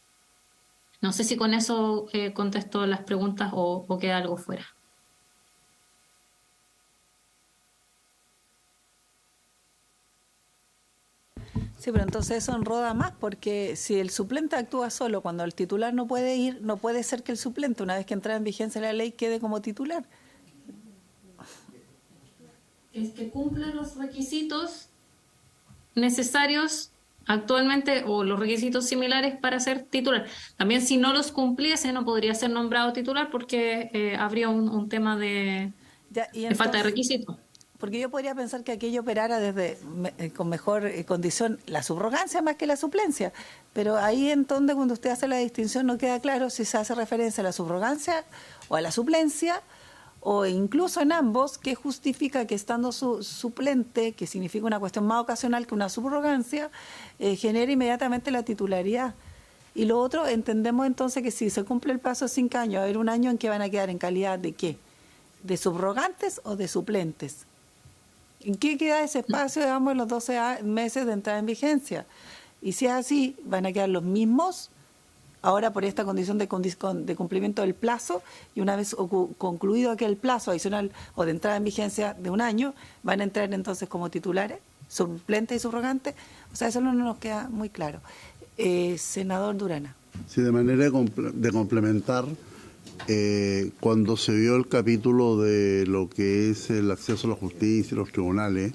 No sé si con eso contesto las preguntas o queda algo fuera. Sí, pero entonces eso enroda más, porque si el suplente actúa solo cuando el titular no puede ir, no puede ser que el suplente, una vez que entra en vigencia la ley, quede como titular. Es que cumple los requisitos necesarios actualmente o los requisitos similares para ser titular. También si no los cumpliese no podría ser nombrado titular porque habría un tema de falta de requisitos. Porque yo podría pensar que aquello operara con mejor condición la subrogancia más que la suplencia, pero ahí entonces cuando usted hace la distinción no queda claro si se hace referencia a la subrogancia o a la suplencia, o incluso en ambos, que justifica que estando suplente, que significa una cuestión más ocasional que una subrogancia, genere inmediatamente la titularidad. Y lo otro, entendemos entonces que si se cumple el plazo de 5 años, va a haber un año en que van a quedar en calidad de ¿qué? ¿De subrogantes o de suplentes? ¿En qué queda ese espacio, digamos, en los 12 meses de entrada en vigencia? Y si es así, van a quedar los mismos, ahora por esta condición de cumplimiento del plazo, y una vez concluido aquel plazo adicional o de entrada en vigencia de un año, van a entrar entonces como titulares, suplentes y subrogantes. O sea, eso no nos queda muy claro. Senador Durana. Sí, de manera de complementar, cuando se vio el capítulo de lo que es el acceso a la justicia y los tribunales,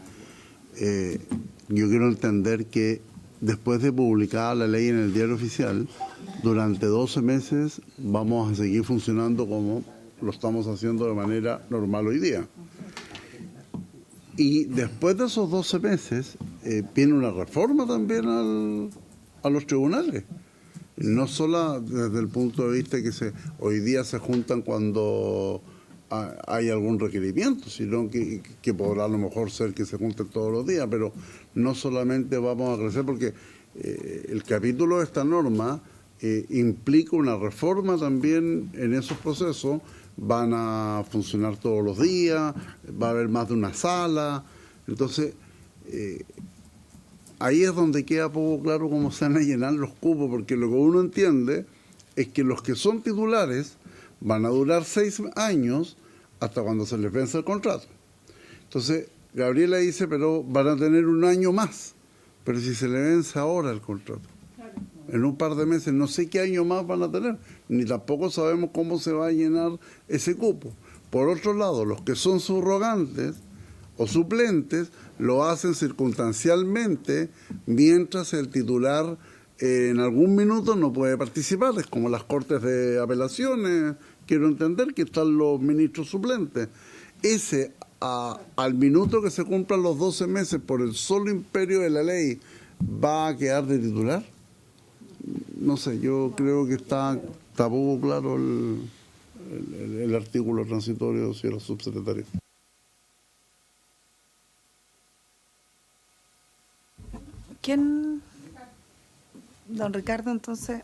yo quiero entender que después de publicada la ley en el diario oficial, durante 12 meses vamos a seguir funcionando como lo estamos haciendo de manera normal hoy día. Y después de esos 12 meses viene una reforma también a los tribunales. No solo desde el punto de vista que hoy día se juntan cuando hay algún requerimiento, sino que podrá a lo mejor ser que se junten todos los días, pero no solamente vamos a crecer, porque el capítulo de esta norma implica una reforma también en esos procesos. Van a funcionar todos los días, va a haber más de una sala, entonces ahí es donde queda poco claro cómo se van a llenar los cupos, porque lo que uno entiende es que los que son titulares van a durar 6 años hasta cuando se les vence el contrato. Entonces, Gabriela dice, pero van a tener un año más, pero si se le vence ahora el contrato, en un par de meses, no sé qué año más van a tener, ni tampoco sabemos cómo se va a llenar ese cupo. Por otro lado, los que son subrogantes o suplentes lo hacen circunstancialmente mientras el titular en algún minuto no puede participar. Es como las cortes de apelaciones, quiero entender que están los ministros suplentes. Ese, al minuto que se cumplan los 12 meses por el solo imperio de la ley, ¿va a quedar de titular? No sé, yo creo que está poco claro el artículo transitorio, señor subsecretario. ¿Quién? Don Ricardo, entonces.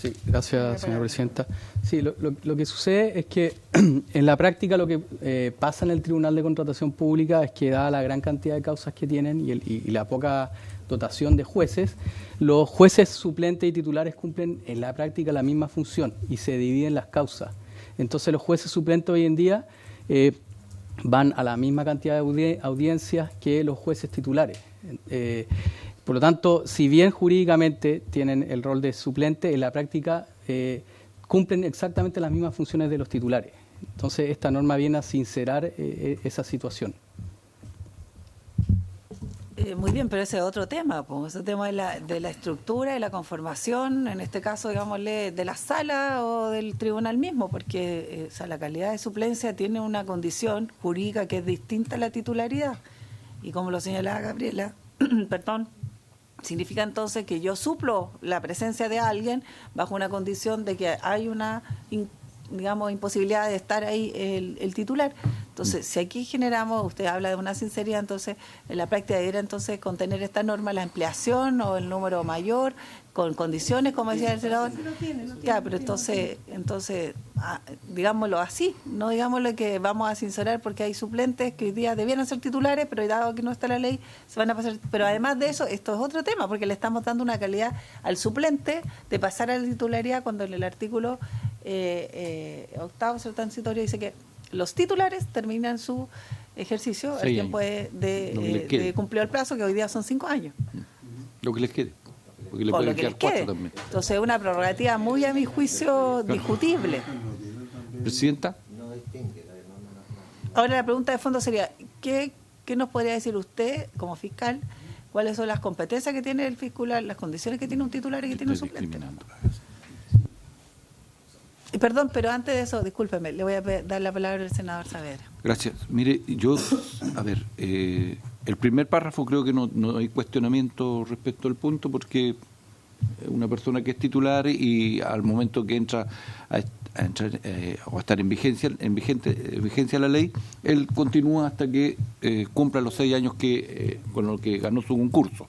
Sí, gracias, señora presidenta. Sí, lo que sucede es que en la práctica lo que pasa en el Tribunal de Contratación Pública es que, dada la gran cantidad de causas que tienen y la poca dotación de jueces, los jueces suplentes y titulares cumplen en la práctica la misma función y se dividen las causas. Entonces los jueces suplentes hoy en día van a la misma cantidad de audiencias que los jueces titulares. Por lo tanto, si bien jurídicamente tienen el rol de suplente, en la práctica cumplen exactamente las mismas funciones de los titulares. Entonces, esta norma viene a sincerar esa situación. Muy bien, pero ese es otro tema, pues, ese tema de la estructura y la conformación, en este caso, digámosle, de la sala o del tribunal mismo, porque o sea, la calidad de suplencia tiene una condición jurídica que es distinta a la titularidad. Y como lo señalaba Gabriela, perdón, significa entonces que yo suplo la presencia de alguien bajo una condición de que hay una, digamos, imposibilidad de estar ahí el titular. Entonces, si aquí generamos, usted habla de una sinceridad, entonces en la práctica debería entonces contener esta norma la ampliación o el número mayor, con condiciones, como decía el senador. Ya, pero entonces digámoslo así, no digámoslo que vamos a sincerar porque hay suplentes que hoy día debieran ser titulares, pero dado que no está la ley, se van a pasar. Pero además de eso, esto es otro tema, porque le estamos dando una calidad al suplente de pasar a la titularidad cuando en el artículo octavo transitorio dice que los titulares terminan su ejercicio al tiempo de cumplir el plazo, que hoy día son 5 años. Lo que les quede. Porque le pueden quedar 4 también. Entonces es una prerrogativa muy, a mi juicio, discutible. Presidenta. Ahora la pregunta de fondo sería, ¿qué nos podría decir usted como fiscal? ¿Cuáles son las competencias que tiene el fiscal, las condiciones que tiene un titular y que tiene un suplente? Perdón, pero antes de eso, discúlpeme, le voy a dar la palabra al senador Saavedra. Gracias. Mire, el primer párrafo creo que no hay cuestionamiento respecto al punto, porque una persona que es titular y al momento que entra a entrar o a estar en vigencia la ley, él continúa hasta que cumpla los 6 años con lo que ganó su concurso,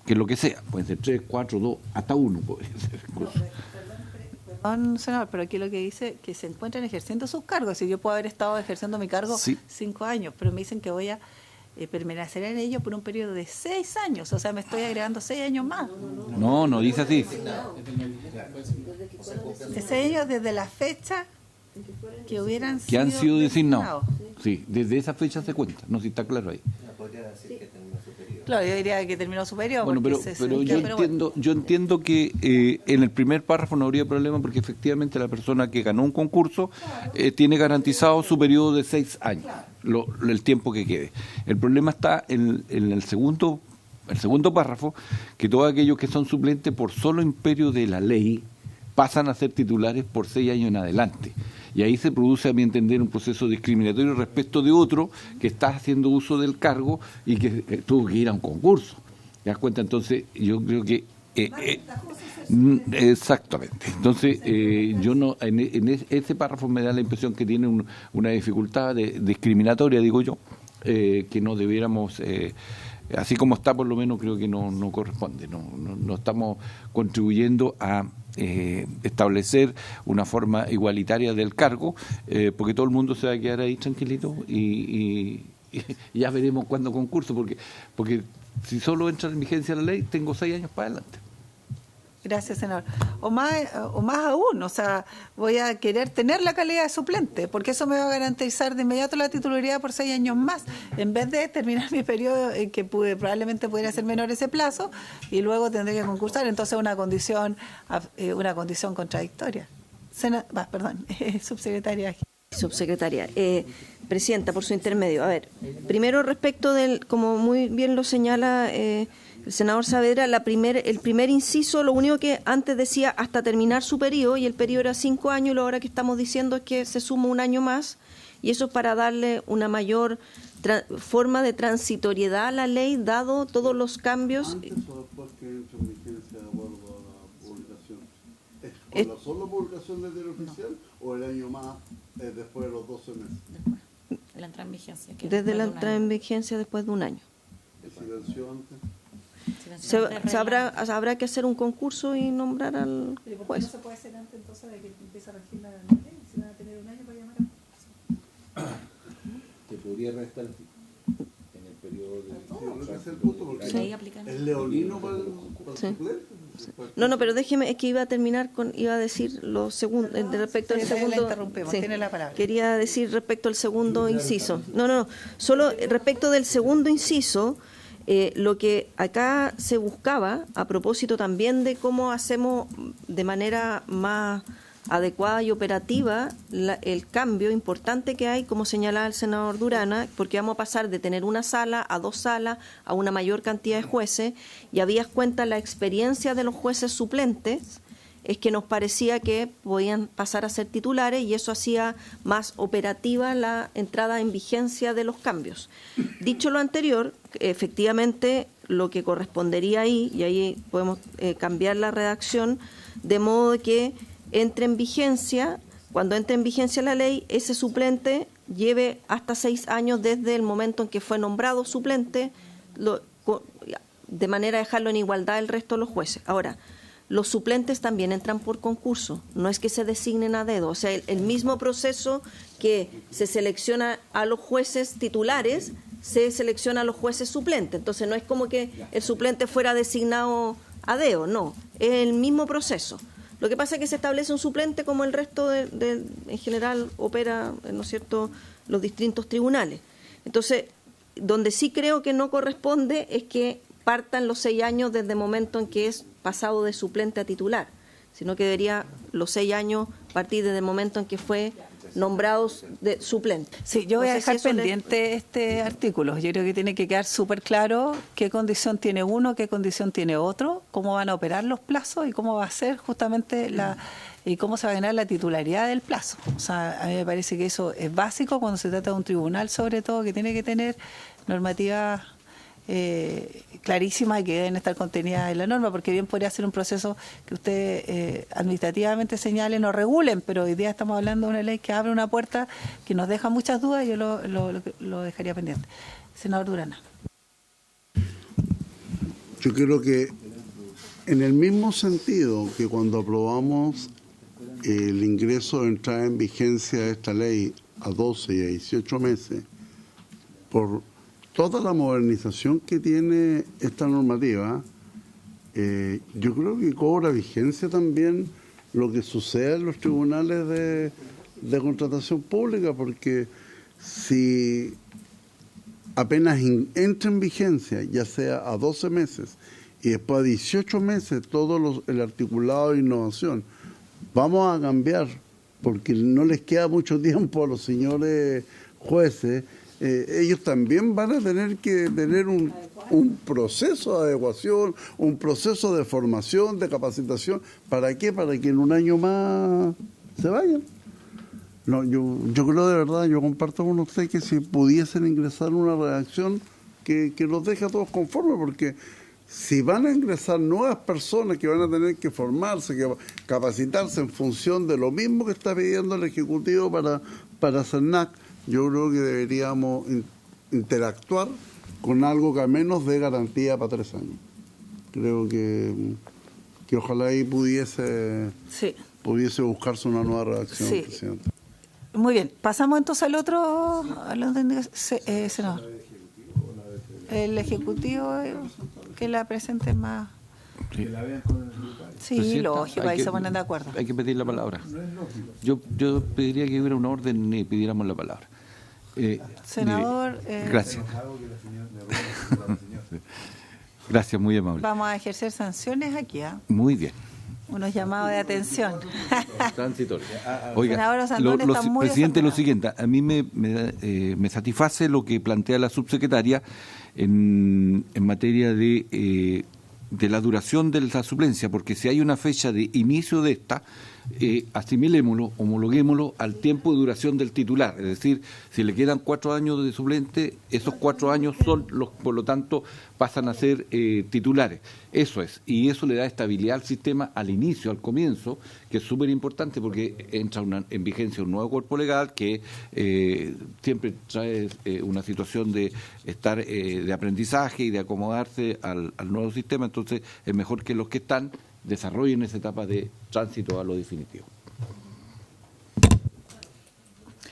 que lo que sea, pueden ser 3, 4, 2, hasta 1 podría ser incluso. Perdón, senador, pero aquí lo que dice que se encuentran ejerciendo sus cargos. Si yo puedo haber estado ejerciendo mi cargo 5 años, pero me dicen que voy a permanecer en ello por un periodo de 6 años. O sea, me estoy agregando 6 años más. No dice así. De 6 años desde la fecha que hubieran que han sido designados. Sí, desde esa fecha se cuenta. No, si está claro ahí. Claro, yo diría que terminó superior. Bueno, pero yo entiendo que en el primer párrafo no habría problema, porque efectivamente la persona que ganó un concurso tiene garantizado su periodo de 6 años, el tiempo que quede. El problema está en el segundo párrafo, que todos aquellos que son suplentes por solo imperio de la ley pasan a ser titulares por 6 años en adelante. Y ahí se produce, a mi entender, un proceso discriminatorio respecto de otro que está haciendo uso del cargo y que tuvo que ir a un concurso. ¿Te das cuenta? Entonces, yo creo que Exactamente. Entonces, yo no, en ese párrafo me da la impresión que tiene una dificultad discriminatoria, digo yo, que no debiéramos, así como está, por lo menos creo que no corresponde. No estamos contribuyendo a establecer una forma igualitaria del cargo, porque todo el mundo se va a quedar ahí tranquilito y ya veremos cuándo concurso, porque si solo entra en vigencia la ley, tengo 6 años para adelante. Gracias, senador. O más aún, o sea, voy a querer tener la calidad de suplente, porque eso me va a garantizar de inmediato la titularidad por 6 años más, en vez de terminar mi periodo en que probablemente pudiera ser menor ese plazo y luego tendré que concursar. Entonces, una condición contradictoria. Subsecretaria. Subsecretaria. Presidenta, por su intermedio. A ver, primero respecto del, como muy bien lo señala el senador Saavedra, el primer inciso, lo único que antes decía hasta terminar su periodo, y el periodo era 5 años, y lo ahora que estamos diciendo es que se suma 1 año más, y eso es para darle una mayor forma de transitoriedad a la ley, dado todos los cambios. ¿Antes o después que entre en vigencia de acuerdo a la publicación? ¿Es con la sola publicación del diario oficial o el año más después de los 12 meses? Después de la entrada en vigencia. Desde la entrada en vigencia después de 1 año. ¿Si venció antes? Habrá que hacer un concurso y nombrar al juez. No se puede hacer antes entonces de que empiece a regir la ley, si van a tener 1 año para llamar a concurso. Se podría restar en el periodo de... ¿Es leonino para el suplente? No, pero déjeme, es que iba a decir lo segundo, respecto al segundo. Tiene la palabra. Quería decir respecto al segundo inciso. No, solo respecto del segundo inciso. Lo que acá se buscaba, a propósito también de cómo hacemos de manera más adecuada y operativa el cambio importante que hay, como señalaba el senador Durana, porque vamos a pasar de tener 1 sala a 2 salas, a una mayor cantidad de jueces, y habías cuenta la experiencia de los jueces suplentes, es que nos parecía que podían pasar a ser titulares y eso hacía más operativa la entrada en vigencia de los cambios. Dicho lo anterior, efectivamente lo que correspondería ahí, y ahí podemos cambiar la redacción, de modo que entre en vigencia, cuando entre en vigencia la ley, ese suplente lleve hasta 6 años desde el momento en que fue nombrado suplente, de manera a dejarlo en igualdad del resto de los jueces. Ahora, los suplentes también entran por concurso, no es que se designen a dedo, o sea, el mismo proceso que se selecciona a los jueces titulares, se selecciona a los jueces suplentes, entonces no es como que el suplente fuera designado a dedo, no, es el mismo proceso. Lo que pasa es que se establece un suplente como el resto en general opera, ¿no es cierto?, los distintos tribunales. Entonces, donde sí creo que no corresponde es que partan los 6 años desde el momento en que es pasado de suplente a titular, sino que debería los 6 años partir desde el momento en que fue nombrado de suplente. Sí, yo voy a dejar pendiente este artículo. Yo creo que tiene que quedar súper claro qué condición tiene uno, qué condición tiene otro, cómo van a operar los plazos y cómo va a ser justamente y cómo se va a ganar la titularidad del plazo. O sea, a mí me parece que eso es básico cuando se trata de un tribunal, sobre todo, que tiene que tener normativas clarísimas y que deben estar contenidas en la norma, porque bien podría ser un proceso que ustedes administrativamente señalen o regulen, pero hoy día estamos hablando de una ley que abre una puerta que nos deja muchas dudas y yo lo dejaría pendiente. Senador Durana. Yo creo que en el mismo sentido que cuando aprobamos el ingreso de entrada en vigencia de esta ley a 12 y a 18 meses, por toda la modernización que tiene esta normativa, yo creo que cobra vigencia también lo que sucede en los tribunales de contratación pública, porque si apenas entra en vigencia, ya sea a 12 meses y después a 18 meses, todo el articulado de innovación, vamos a cambiar, porque no les queda mucho tiempo a los señores jueces. Ellos también van a tener que tener un proceso de adecuación, un proceso de formación, de capacitación. ¿Para qué? Para que en 1 año más se vayan. No, yo creo de verdad, yo comparto con usted que si pudiesen ingresar una redacción que los deje a todos conformes, porque Si van a ingresar nuevas personas que van a tener que formarse, que capacitarse en función de lo mismo que está pidiendo el Ejecutivo para CERNAC, yo creo que deberíamos interactuar con algo que al menos dé garantía para 3 años. Creo que ojalá ahí pudiese buscarse una nueva redacción, presidente. Muy bien, pasamos entonces al otro, senador. El Ejecutivo, que la presente más. Sí. Que la vean con el secretario. Sí, lógico, ahí se ponen de acuerdo. Hay que pedir la palabra. Yo pediría que hubiera una orden y pidiéramos la palabra. Senador. Gracias. Gracias, muy amable. Vamos a ejercer sanciones aquí, ¿ah? Muy bien. Unos llamados de atención. Transitorio. Oiga, Senador Osandón está muy presidente, lo desaforado. siguiente, a mí me satisface lo que plantea la subsecretaria en materia de la duración de la suplencia, porque si hay una fecha de inicio de esta, asimilémoslo, homologuémoslo al tiempo de duración del titular. Es decir, si le quedan 4 años de suplente, esos 4 años son los, por lo tanto, pasan a ser titulares. Eso es, y eso le da estabilidad al sistema al inicio, al comienzo, que es súper importante porque entra en vigencia un nuevo cuerpo legal que siempre trae una situación de estar de aprendizaje y de acomodarse al nuevo sistema. Entonces es mejor que los que están desarrollen esa etapa de tránsito a lo definitivo.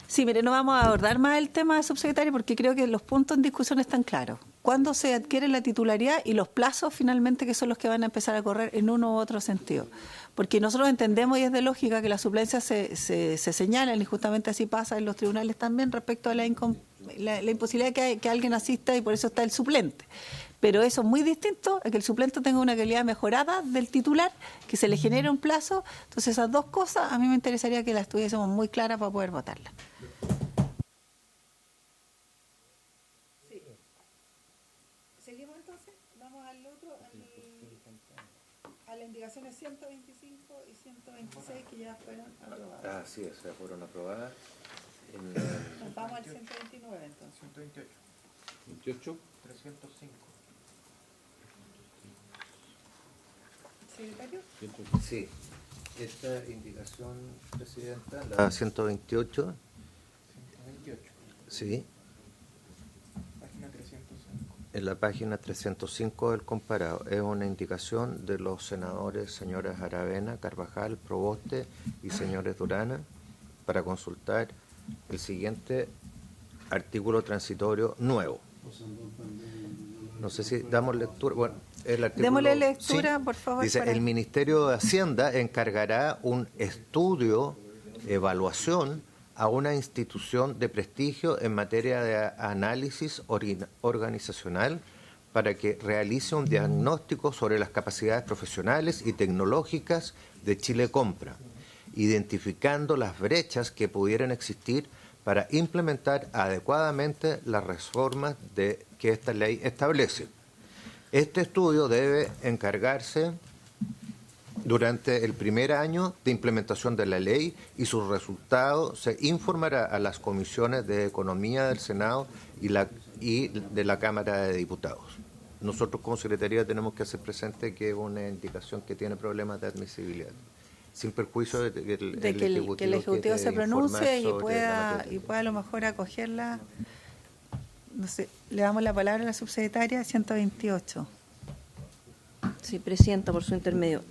Sí, mire, no vamos a abordar más el tema, subsecretario, porque creo que los puntos en discusión están claros. ¿Cuándo se adquiere la titularidad y los plazos finalmente que son los que van a empezar a correr en uno u otro sentido? Porque nosotros entendemos, y es de lógica, que las suplencias se señalan, y justamente así pasa en los tribunales también respecto a la imposibilidad que alguien asista, y por eso está el suplente. Pero eso es muy distinto a que el suplente tenga una calidad mejorada del titular, que se le genere un plazo. Entonces esas dos cosas a mí me interesaría que las tuviésemos muy claras para poder votarlas. Sí. Seguimos entonces, vamos al otro, a las indicaciones 125 y 126 que ya fueron aprobadas. Así es, ya fueron aprobadas. Nos vamos al 129 entonces. 128. 28. 305. ¿Secretario? Sí, esta indicación, presidenta, la 128. 128. Sí, Página 305. en la página 305 del comparado. Es una indicación de los senadores señoras Aravena, Carvajal, Proboste y señores Durana para consultar el siguiente artículo transitorio nuevo. No sé si damos lectura. Bueno, el artículo, démosle lectura, sí, por favor. dice, el Ministerio de Hacienda encargará un estudio, evaluación a una institución de prestigio en materia de análisis organizacional para que realice un diagnóstico sobre las capacidades profesionales y tecnológicas de Chile Compra, identificando las brechas que pudieran existir para implementar adecuadamente las reformas que esta ley establece. Este estudio debe encargarse durante el primer año de implementación de la ley y sus resultados se informará a las comisiones de Economía del Senado y de la Cámara de Diputados. Nosotros como Secretaría tenemos que hacer presente que es una indicación que tiene problemas de admisibilidad, sin perjuicio de que el Ejecutivo se pronuncie y pueda a lo mejor acogerla. No sé, le damos la palabra a la subsecretaria 128. Sí, presidenta, por su intermedio.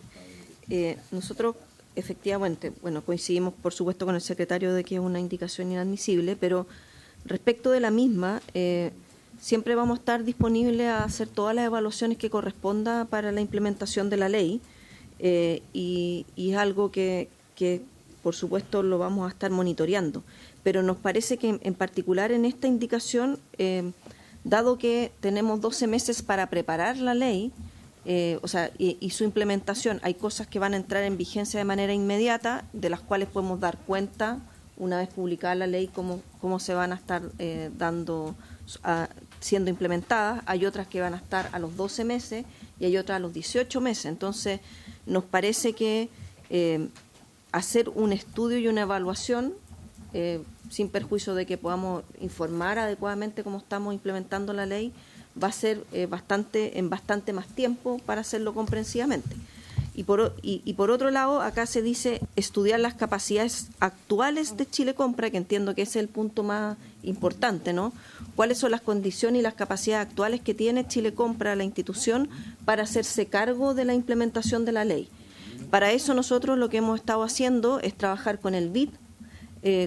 Nosotros efectivamente, coincidimos por supuesto con el secretario de que es una indicación inadmisible, pero respecto de la misma, siempre vamos a estar disponibles a hacer todas las evaluaciones que corresponda para la implementación de la ley y es algo que por supuesto lo vamos a estar monitoreando. Pero nos parece que en particular en esta indicación, dado que tenemos 12 meses para preparar la ley, y su implementación, hay cosas que van a entrar en vigencia de manera inmediata, de las cuales podemos dar cuenta una vez publicada la ley cómo se van a estar siendo implementadas. Hay otras que van a estar a los 12 meses y hay otras a los 18 meses. Entonces, nos parece que hacer un estudio y una evaluación sin perjuicio de que podamos informar adecuadamente cómo estamos implementando la ley, va a ser en bastante más tiempo para hacerlo comprensivamente. Y por otro lado, acá se dice estudiar las capacidades actuales de Chile Compra, que entiendo que ese es el punto más importante, ¿no? ¿Cuáles son las condiciones y las capacidades actuales que tiene Chile Compra, la institución, para hacerse cargo de la implementación de la ley? Para eso nosotros lo que hemos estado haciendo es trabajar con el BID,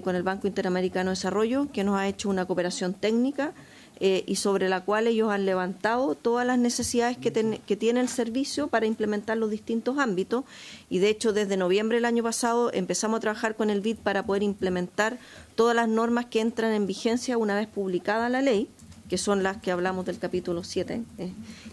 con el Banco Interamericano de Desarrollo, que nos ha hecho una cooperación técnica y sobre la cual ellos han levantado todas las necesidades que tiene el servicio para implementar los distintos ámbitos. Y de hecho, desde noviembre del año pasado empezamos a trabajar con el BID para poder implementar todas las normas que entran en vigencia una vez publicada la ley, que son las que hablamos del capítulo 7.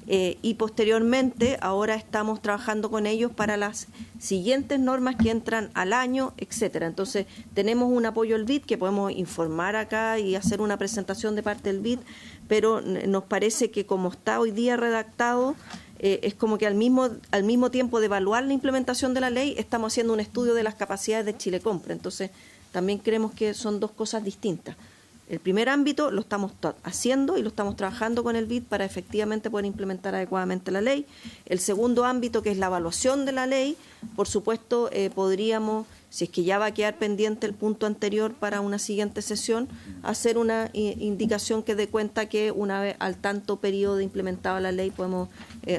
Y posteriormente, ahora estamos trabajando con ellos para las siguientes normas que entran al año, etcétera. Entonces, tenemos un apoyo al BID que podemos informar acá y hacer una presentación de parte del BID, pero nos parece que como está hoy día redactado, es como que al mismo tiempo de evaluar la implementación de la ley, estamos haciendo un estudio de las capacidades de Chile Compra. Entonces, también creemos que son dos cosas distintas. El primer ámbito lo estamos haciendo y lo estamos trabajando con el BID para efectivamente poder implementar adecuadamente la ley. El segundo ámbito, que es la evaluación de la ley, por supuesto podríamos, si es que ya va a quedar pendiente el punto anterior para una siguiente sesión, hacer una indicación que dé cuenta que una vez al tanto periodo de implementada la ley podemos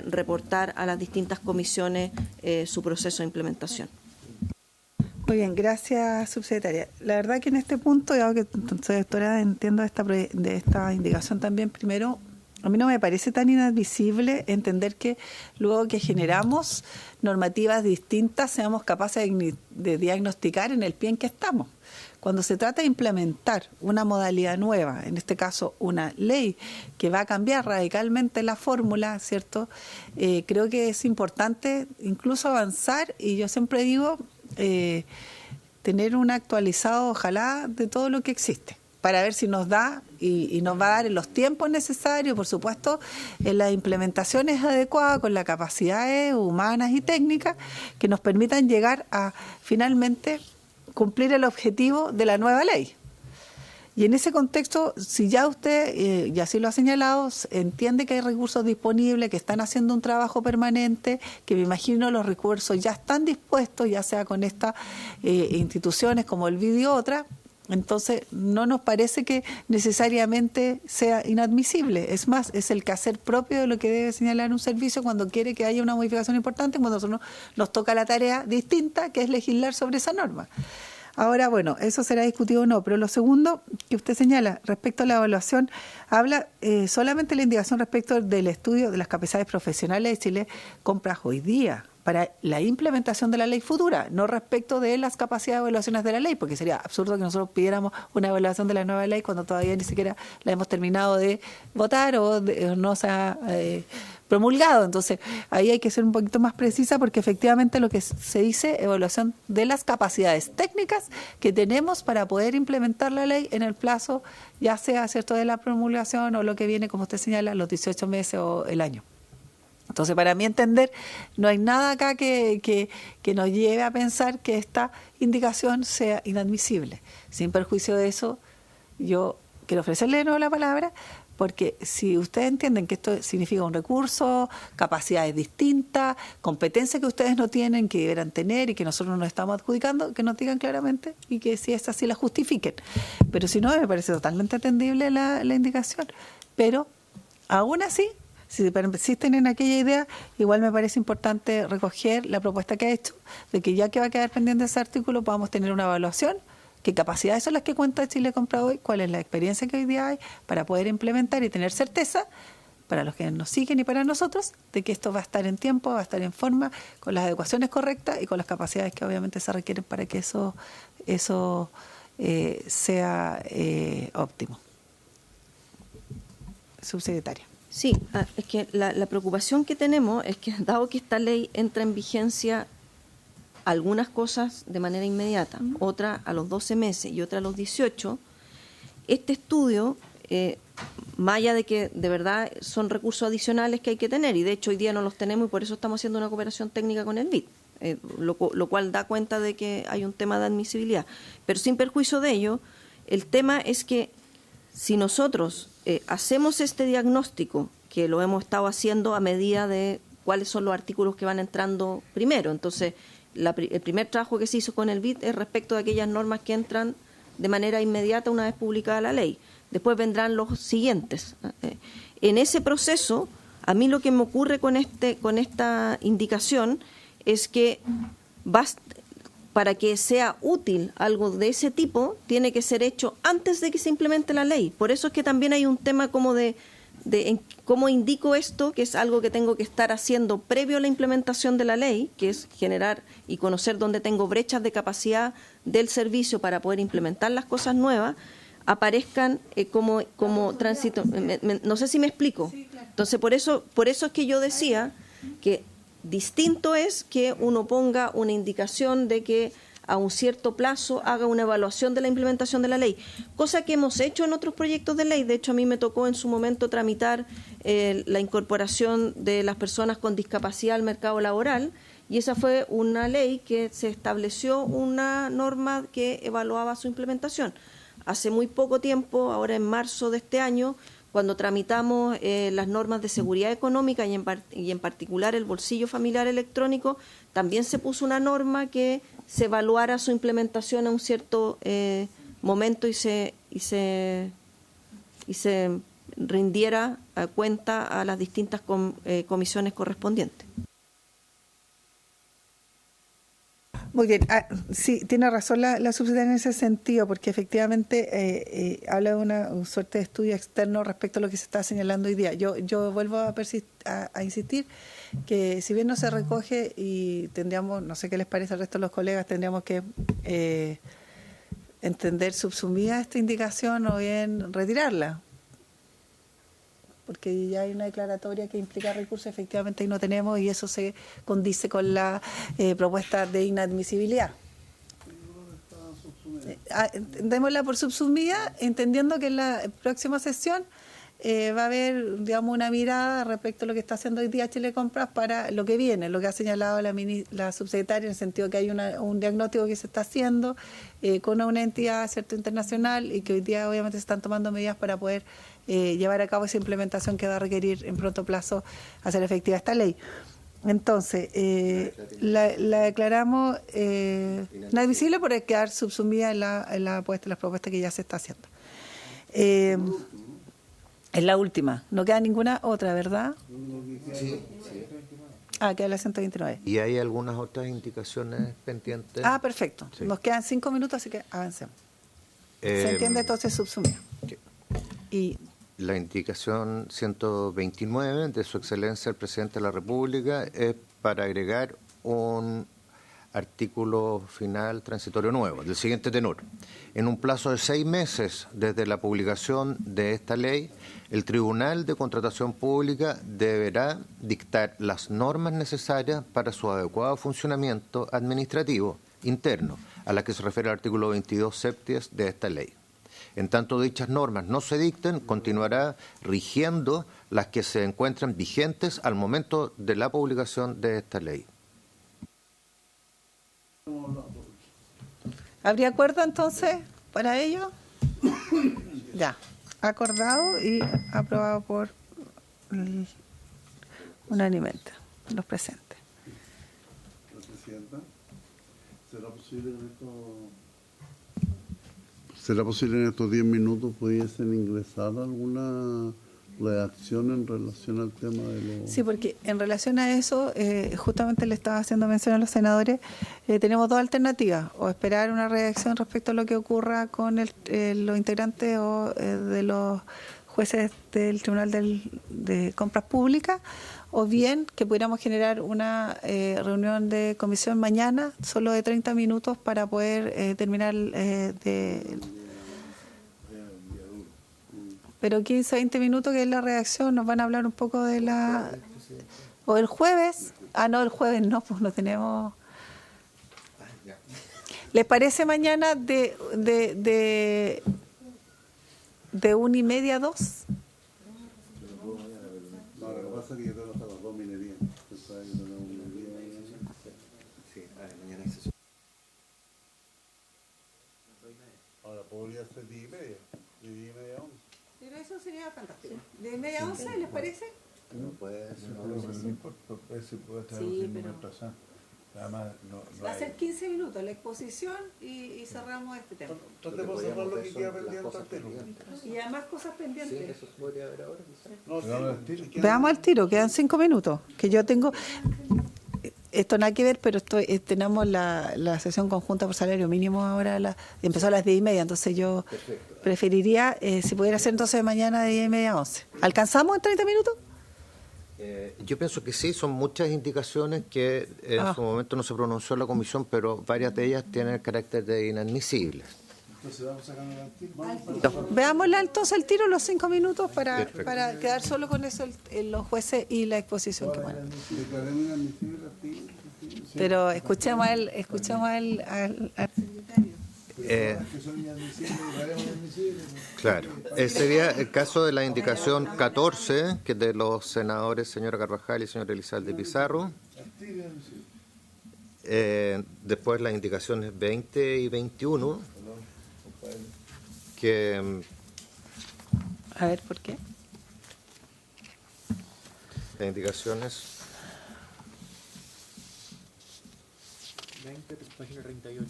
reportar a las distintas comisiones su proceso de implementación. Muy bien, gracias, subsecretaria. La verdad que en este punto, ya que soy doctora, entiendo de esta indicación también. Primero, a mí no me parece tan inadmisible entender que luego que generamos normativas distintas seamos capaces de diagnosticar en el pie en que estamos. Cuando se trata de implementar una modalidad nueva, en este caso una ley que va a cambiar radicalmente la fórmula, ¿cierto? Creo que es importante incluso avanzar, y yo siempre digo, tener un actualizado, ojalá, de todo lo que existe, para ver si nos da y nos va a dar en los tiempos necesarios, por supuesto, en las implementaciones adecuadas, con las capacidades humanas y técnicas que nos permitan llegar a finalmente cumplir el objetivo de la nueva ley. Y en ese contexto, si ya usted, y así lo ha señalado, entiende que hay recursos disponibles, que están haciendo un trabajo permanente, que me imagino los recursos ya están dispuestos, ya sea con estas instituciones como el BID y otras, entonces no nos parece que necesariamente sea inadmisible. Es más, es el quehacer propio de lo que debe señalar un servicio cuando quiere que haya una modificación importante, cuando nosotros nos toca la tarea distinta, que es legislar sobre esa norma. Ahora, bueno, eso será discutido o no, pero lo segundo que usted señala respecto a la evaluación, habla solamente la indicación respecto del estudio de las capacidades profesionales de Chile Compras hoy día para la implementación de la ley futura, no respecto de las capacidades de evaluaciones de la ley, porque sería absurdo que nosotros pidiéramos una evaluación de la nueva ley cuando todavía ni siquiera la hemos terminado de votar o no se ha promulgado. Entonces, ahí hay que ser un poquito más precisa, porque efectivamente lo que se dice, evaluación de las capacidades técnicas que tenemos para poder implementar la ley en el plazo, ya sea cierto de la promulgación o lo que viene, como usted señala, los 18 meses o el año. Entonces, para mi entender, no hay nada acá que nos lleve a pensar que esta indicación sea inadmisible. Sin perjuicio de eso, yo quiero ofrecerle de nuevo la palabra, porque si ustedes entienden que esto significa un recurso, capacidades distintas, competencias que ustedes no tienen, que deberán tener y que nosotros nos estamos adjudicando, que nos digan claramente y que si es así la justifiquen. Pero si no, me parece totalmente atendible la indicación. Pero aún así, si persisten en aquella idea, igual me parece importante recoger la propuesta que ha hecho, de que ya que va a quedar pendiente ese artículo, podamos tener una evaluación, qué capacidades son las que cuenta Chile Compra hoy, cuál es la experiencia que hoy día hay para poder implementar y tener certeza, para los que nos siguen y para nosotros, de que esto va a estar en tiempo, va a estar en forma, con las adecuaciones correctas y con las capacidades que obviamente se requieren para que eso sea óptimo. Subsecretaria. Sí, es que la preocupación que tenemos es que, dado que esta ley entra en vigencia algunas cosas de manera inmediata, otra a los 12 meses y otra a los 18, este estudio, más allá de que de verdad son recursos adicionales que hay que tener, y de hecho hoy día no los tenemos y por eso estamos haciendo una cooperación técnica con el BID, lo cual da cuenta de que hay un tema de admisibilidad. Pero sin perjuicio de ello, el tema es que si nosotros hacemos este diagnóstico, que lo hemos estado haciendo a medida de cuáles son los artículos que van entrando primero. Entonces, el primer trabajo que se hizo con el BID es respecto de aquellas normas que entran de manera inmediata una vez publicada la ley. Después vendrán los siguientes. En ese proceso, a mí lo que me ocurre con esta indicación es que para que sea útil algo de ese tipo, tiene que ser hecho antes de que se implemente la ley. Por eso es que también hay un tema como de cómo indico esto, que es algo que tengo que estar haciendo previo a la implementación de la ley, que es generar y conocer dónde tengo brechas de capacidad del servicio para poder implementar las cosas nuevas, aparezcan como tránsito. No sé si me explico. Entonces, por eso es que yo decía que distinto es que uno ponga una indicación de que a un cierto plazo haga una evaluación de la implementación de la ley, cosa que hemos hecho en otros proyectos de ley. De hecho, a mí me tocó en su momento tramitar la incorporación de las personas con discapacidad al mercado laboral, y esa fue una ley que se estableció una norma que evaluaba su implementación. Hace muy poco tiempo, ahora en marzo de este año, cuando tramitamos las normas de seguridad económica y en particular el bolsillo familiar electrónico, también se puso una norma que se evaluara su implementación a un cierto momento y se rindiera cuenta a las distintas comisiones correspondientes. Muy bien, sí, tiene razón la subsecretaria en ese sentido, porque efectivamente habla de una suerte de estudio externo respecto a lo que se está señalando hoy día. Yo vuelvo a insistir que si bien no se recoge y tendríamos, no sé qué les parece al resto de los colegas, tendríamos que entender subsumida esta indicación o bien retirarla, porque ya hay una declaratoria que implica recursos, efectivamente ahí no tenemos, y eso se condice con la propuesta de inadmisibilidad. Démosla por subsumida, entendiendo que en la próxima sesión va a haber, digamos, una mirada respecto a lo que está haciendo hoy día Chile Compras para lo que viene, lo que ha señalado la subsecretaria, en el sentido que hay un diagnóstico que se está haciendo con una entidad, ¿cierto?, internacional, y que hoy día obviamente se están tomando medidas para poder llevar a cabo esa implementación que va a requerir en pronto plazo hacer efectiva esta ley. Entonces, la declaramos inadmisible por quedar subsumida en las propuestas que ya se está haciendo. Es la última, no queda ninguna otra, ¿verdad? Sí. Queda la 129. ¿Y hay algunas otras indicaciones pendientes? Perfecto. Sí. Nos quedan 5 minutos, así que avancemos. ¿Se entiende entonces subsumida? Sí. Y la indicación 129 de Su Excelencia el Presidente de la República es para agregar un artículo final transitorio nuevo, del siguiente tenor. En un plazo de 6 meses desde la publicación de esta ley, el Tribunal de Contratación Pública deberá dictar las normas necesarias para su adecuado funcionamiento administrativo interno, a las que se refiere el artículo 22 septies de esta ley. En tanto dichas normas no se dicten, continuará rigiendo las que se encuentran vigentes al momento de la publicación de esta ley. ¿Habría acuerdo entonces para ello? Ya, acordado y aprobado por unánimemente los presentes. Presidenta, ¿será posible en estos 10 minutos pudiesen ingresar alguna redacción en relación al tema de los... Sí, porque en relación a eso, justamente le estaba haciendo mención a los senadores, tenemos dos alternativas: o esperar una redacción respecto a lo que ocurra con los integrantes o de los jueces del Tribunal de Compras Públicas, o bien que pudiéramos generar una reunión de comisión mañana, solo de 30 minutos, para poder terminar pero 15, 20 minutos, que es la redacción, nos van a hablar un poco de la... ¿O el jueves? No, el jueves no, pues no tenemos... ¿Les parece mañana de 1:30 a 2? No, lo que pasa es que yo tengo hasta las 2 minerías. Mañana hay sesión. Ahora podría ser 10:30. De 10:30 a 11. Pero eso sería fantástico. ¿De 10:30 a 11 les parece? No puede ser. Sí, pero va a ser 15 minutos la exposición y cerramos este tema. Tratemos de cerrar lo que queda pendiente al tiro. Y además cosas pendientes. Sí, eso se podría ver ahora, quizás. Veamos al tiro, quedan 5 minutos. Que yo tengo. Esto nada que ver, pero tenemos la sesión conjunta por salario mínimo ahora, empezó a las 10:30, entonces yo preferiría, si pudiera ser entonces mañana de 10:30 a 11. ¿Alcanzamos en 30 minutos? Yo pienso que sí, son muchas indicaciones que en su momento no se pronunció la comisión, pero varias de ellas tienen el carácter de inadmisibles. Entonces vamos sacando al tiro. Veámosla entonces al tiro los 5 minutos para quedar solo con eso los jueces y la exposición que ponen. Pero escuchemos al secretario. Claro, ese sería el caso de la indicación 14, que es de los senadores señora Carvajal y señor Elizalde Pizarro. Después las indicaciones 20 y 21, que... A ver, ¿por qué? Las indicaciones... 20, página 38.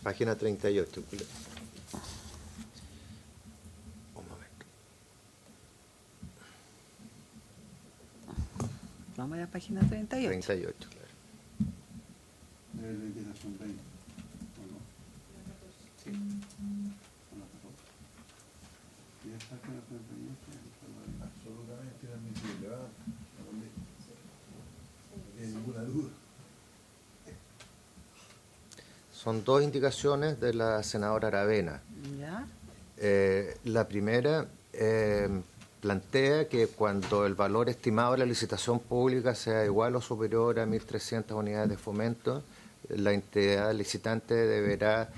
Página 38. Un momento. Vamos a la página 38. 38, claro. La indicación 20. ¿O no? Sí. Y esta página 38 absolutamente inadmisible, ¿verdad? No hay ninguna duda. Son dos indicaciones de la senadora Aravena. ¿Ya? La primera plantea que cuando el valor estimado de la licitación pública sea igual o superior a 1.300 unidades de fomento, la entidad licitante deberá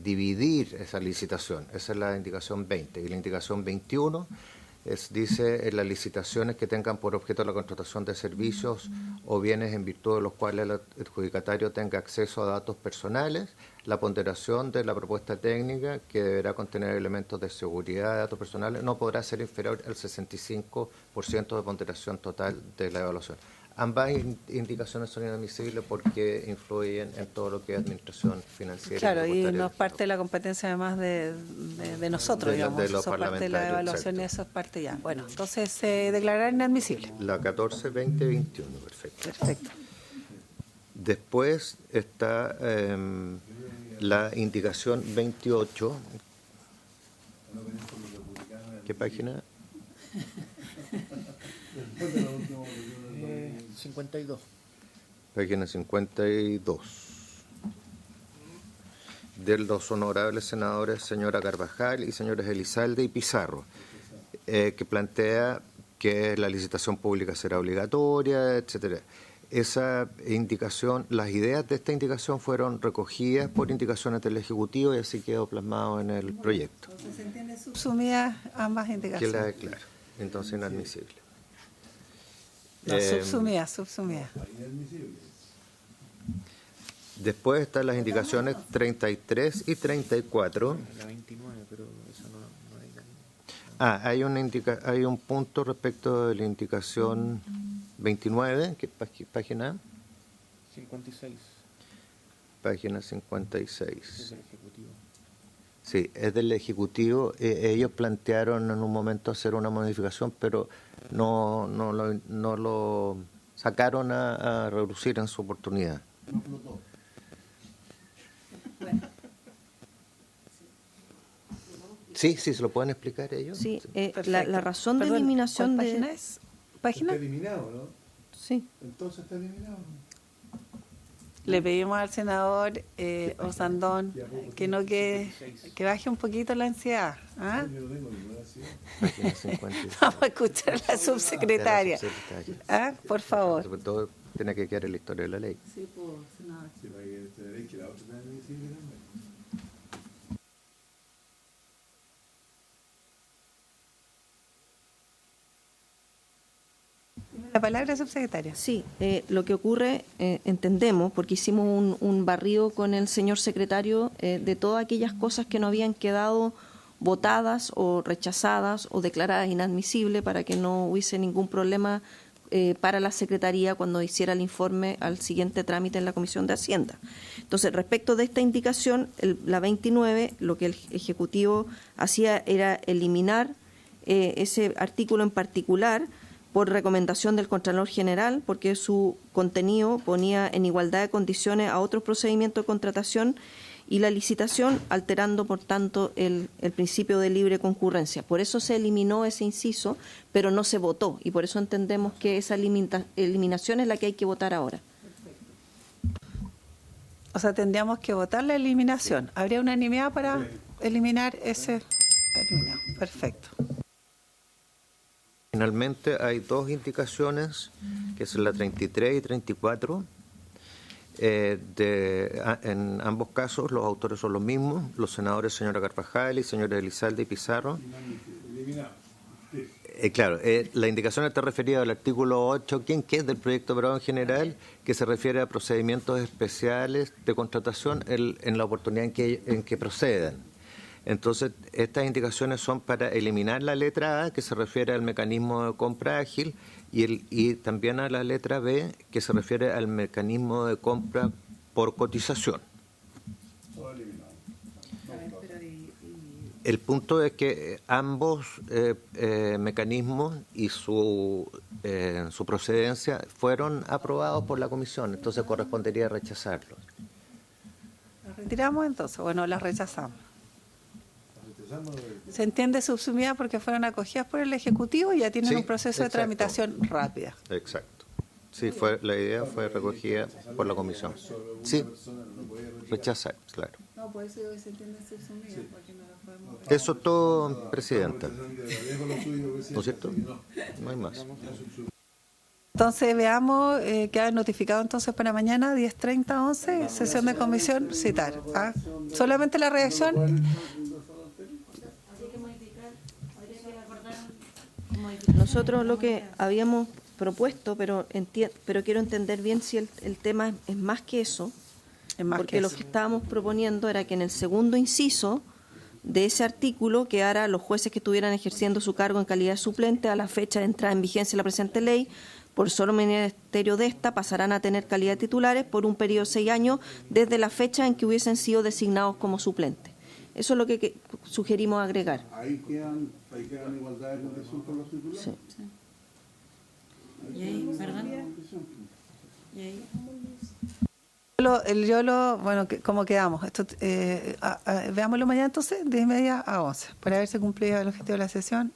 dividir esa licitación. Esa es la indicación 20. Y la indicación 21 dice en las licitaciones que tengan por objeto la contratación de servicios o bienes en virtud de los cuales el adjudicatario tenga acceso a datos personales, la ponderación de la propuesta técnica, que deberá contener elementos de seguridad de datos personales, no podrá ser inferior al 65% de ponderación total de la evaluación. Ambas indicaciones son inadmisibles porque influyen en todo lo que es administración financiera. Claro, y no es parte de la competencia además de nosotros, digamos. De los eso es parte de la evaluación, exacto. eso es parte ya. Bueno, entonces se declarará inadmisible. La 14, 20, 21, perfecto. Perfecto. Después está la indicación 28. ¿Qué página? 52. Página 52. De los honorables senadores señora Carvajal y señores Elizalde y Pizarro, que plantea que la licitación pública será obligatoria, etcétera. Esa indicación, las ideas de esta indicación fueron recogidas por indicaciones del Ejecutivo y así quedó plasmado en el proyecto. Entonces se entiende subsumidas ambas Que indicaciones. la declara, entonces inadmisible. No, subsumidas. Después están las indicaciones 33 y 34. La 29, pero esa no hay nada. Hay un punto respecto de la indicación 29, ¿qué página? 56. Página 56. Es del Ejecutivo. Sí, es del Ejecutivo. Ellos plantearon en un momento hacer una modificación, pero no lo sacaron a reducir en su oportunidad. Sí, se lo pueden explicar ellos. Sí, la razón de eliminación ¿cuál de... página es? ¿Página? Está eliminado, ¿no? Sí. Entonces está eliminado. Le pedimos al senador Osandón que baje un poquito la ansiedad. ¿Ah? Yo no tengo ninguna ansiedad. Página 52. Vamos a escuchar a la subsecretaria. ¿Ah? Por favor. Sobre todo tiene que quedar en la historia de la ley. Sí, pues, senador. Sí, para que la otra también decide también. La palabra, subsecretaria. Sí, lo que ocurre, entendemos, porque hicimos un barrido con el señor secretario de todas aquellas cosas que no habían quedado votadas o rechazadas o declaradas inadmisibles para que no hubiese ningún problema para la Secretaría cuando hiciera el informe al siguiente trámite en la Comisión de Hacienda. Entonces, respecto de esta indicación, la 29, lo que el Ejecutivo hacía era eliminar ese artículo en particular por recomendación del Contralor General, porque su contenido ponía en igualdad de condiciones a otros procedimientos de contratación y la licitación, alterando, por tanto, el principio de libre concurrencia. Por eso se eliminó ese inciso, pero no se votó, y por eso entendemos que esa eliminación es la que hay que votar ahora. O sea, tendríamos que votar la eliminación. ¿Habría unanimidad para eliminar ese? Eliminado. Perfecto. Finalmente, hay dos indicaciones, que son la 33 y 34. En ambos casos los autores son los mismos, los senadores señora Carvajal y señora Elizalde y Pizarro. Claro, la indicación está referida al artículo 8, que es del proyecto aprobado en general, que se refiere a procedimientos especiales de contratación en la oportunidad en que procedan. Entonces, estas indicaciones son para eliminar la letra A, que se refiere al mecanismo de compra ágil, y también a la letra B, que se refiere al mecanismo de compra por cotización. El punto es que ambos mecanismos y su procedencia fueron aprobados por la Comisión, entonces correspondería rechazarlos. ¿Las retiramos entonces? Bueno, las rechazamos. Se entiende subsumida porque fueron acogidas por el Ejecutivo y ya tienen un proceso de tramitación rápida. Exacto. Sí, la idea fue recogida por la Comisión. Sí, rechazar, claro. No, por eso se entiende subsumida, porque no lo podemos... Eso es todo, Presidenta. ¿No es cierto? No hay más. Entonces, veamos, queda notificado entonces para mañana, 10:30, 11, sesión de comisión, citar. ¿Ah? Solamente la redacción... Nosotros lo que habíamos propuesto, pero quiero entender bien si el tema es más que eso, porque lo que estábamos proponiendo era que en el segundo inciso de ese artículo quedara los jueces que estuvieran ejerciendo su cargo en calidad de suplente a la fecha de entrada en vigencia de la presente ley, por solo ministerio de esta, pasarán a tener calidad de titulares por un periodo de 6 años desde la fecha en que hubiesen sido designados como suplentes. Eso es lo que sugerimos agregar. Ahí quedan igualdad de condición con los titulares. Sí. ¿Y ahí, perdón? ¿Y ahí? Bueno, ¿cómo quedamos? Esto, veámoslo mañana entonces, 10:30 a 11, para ver si cumplía el objetivo de la sesión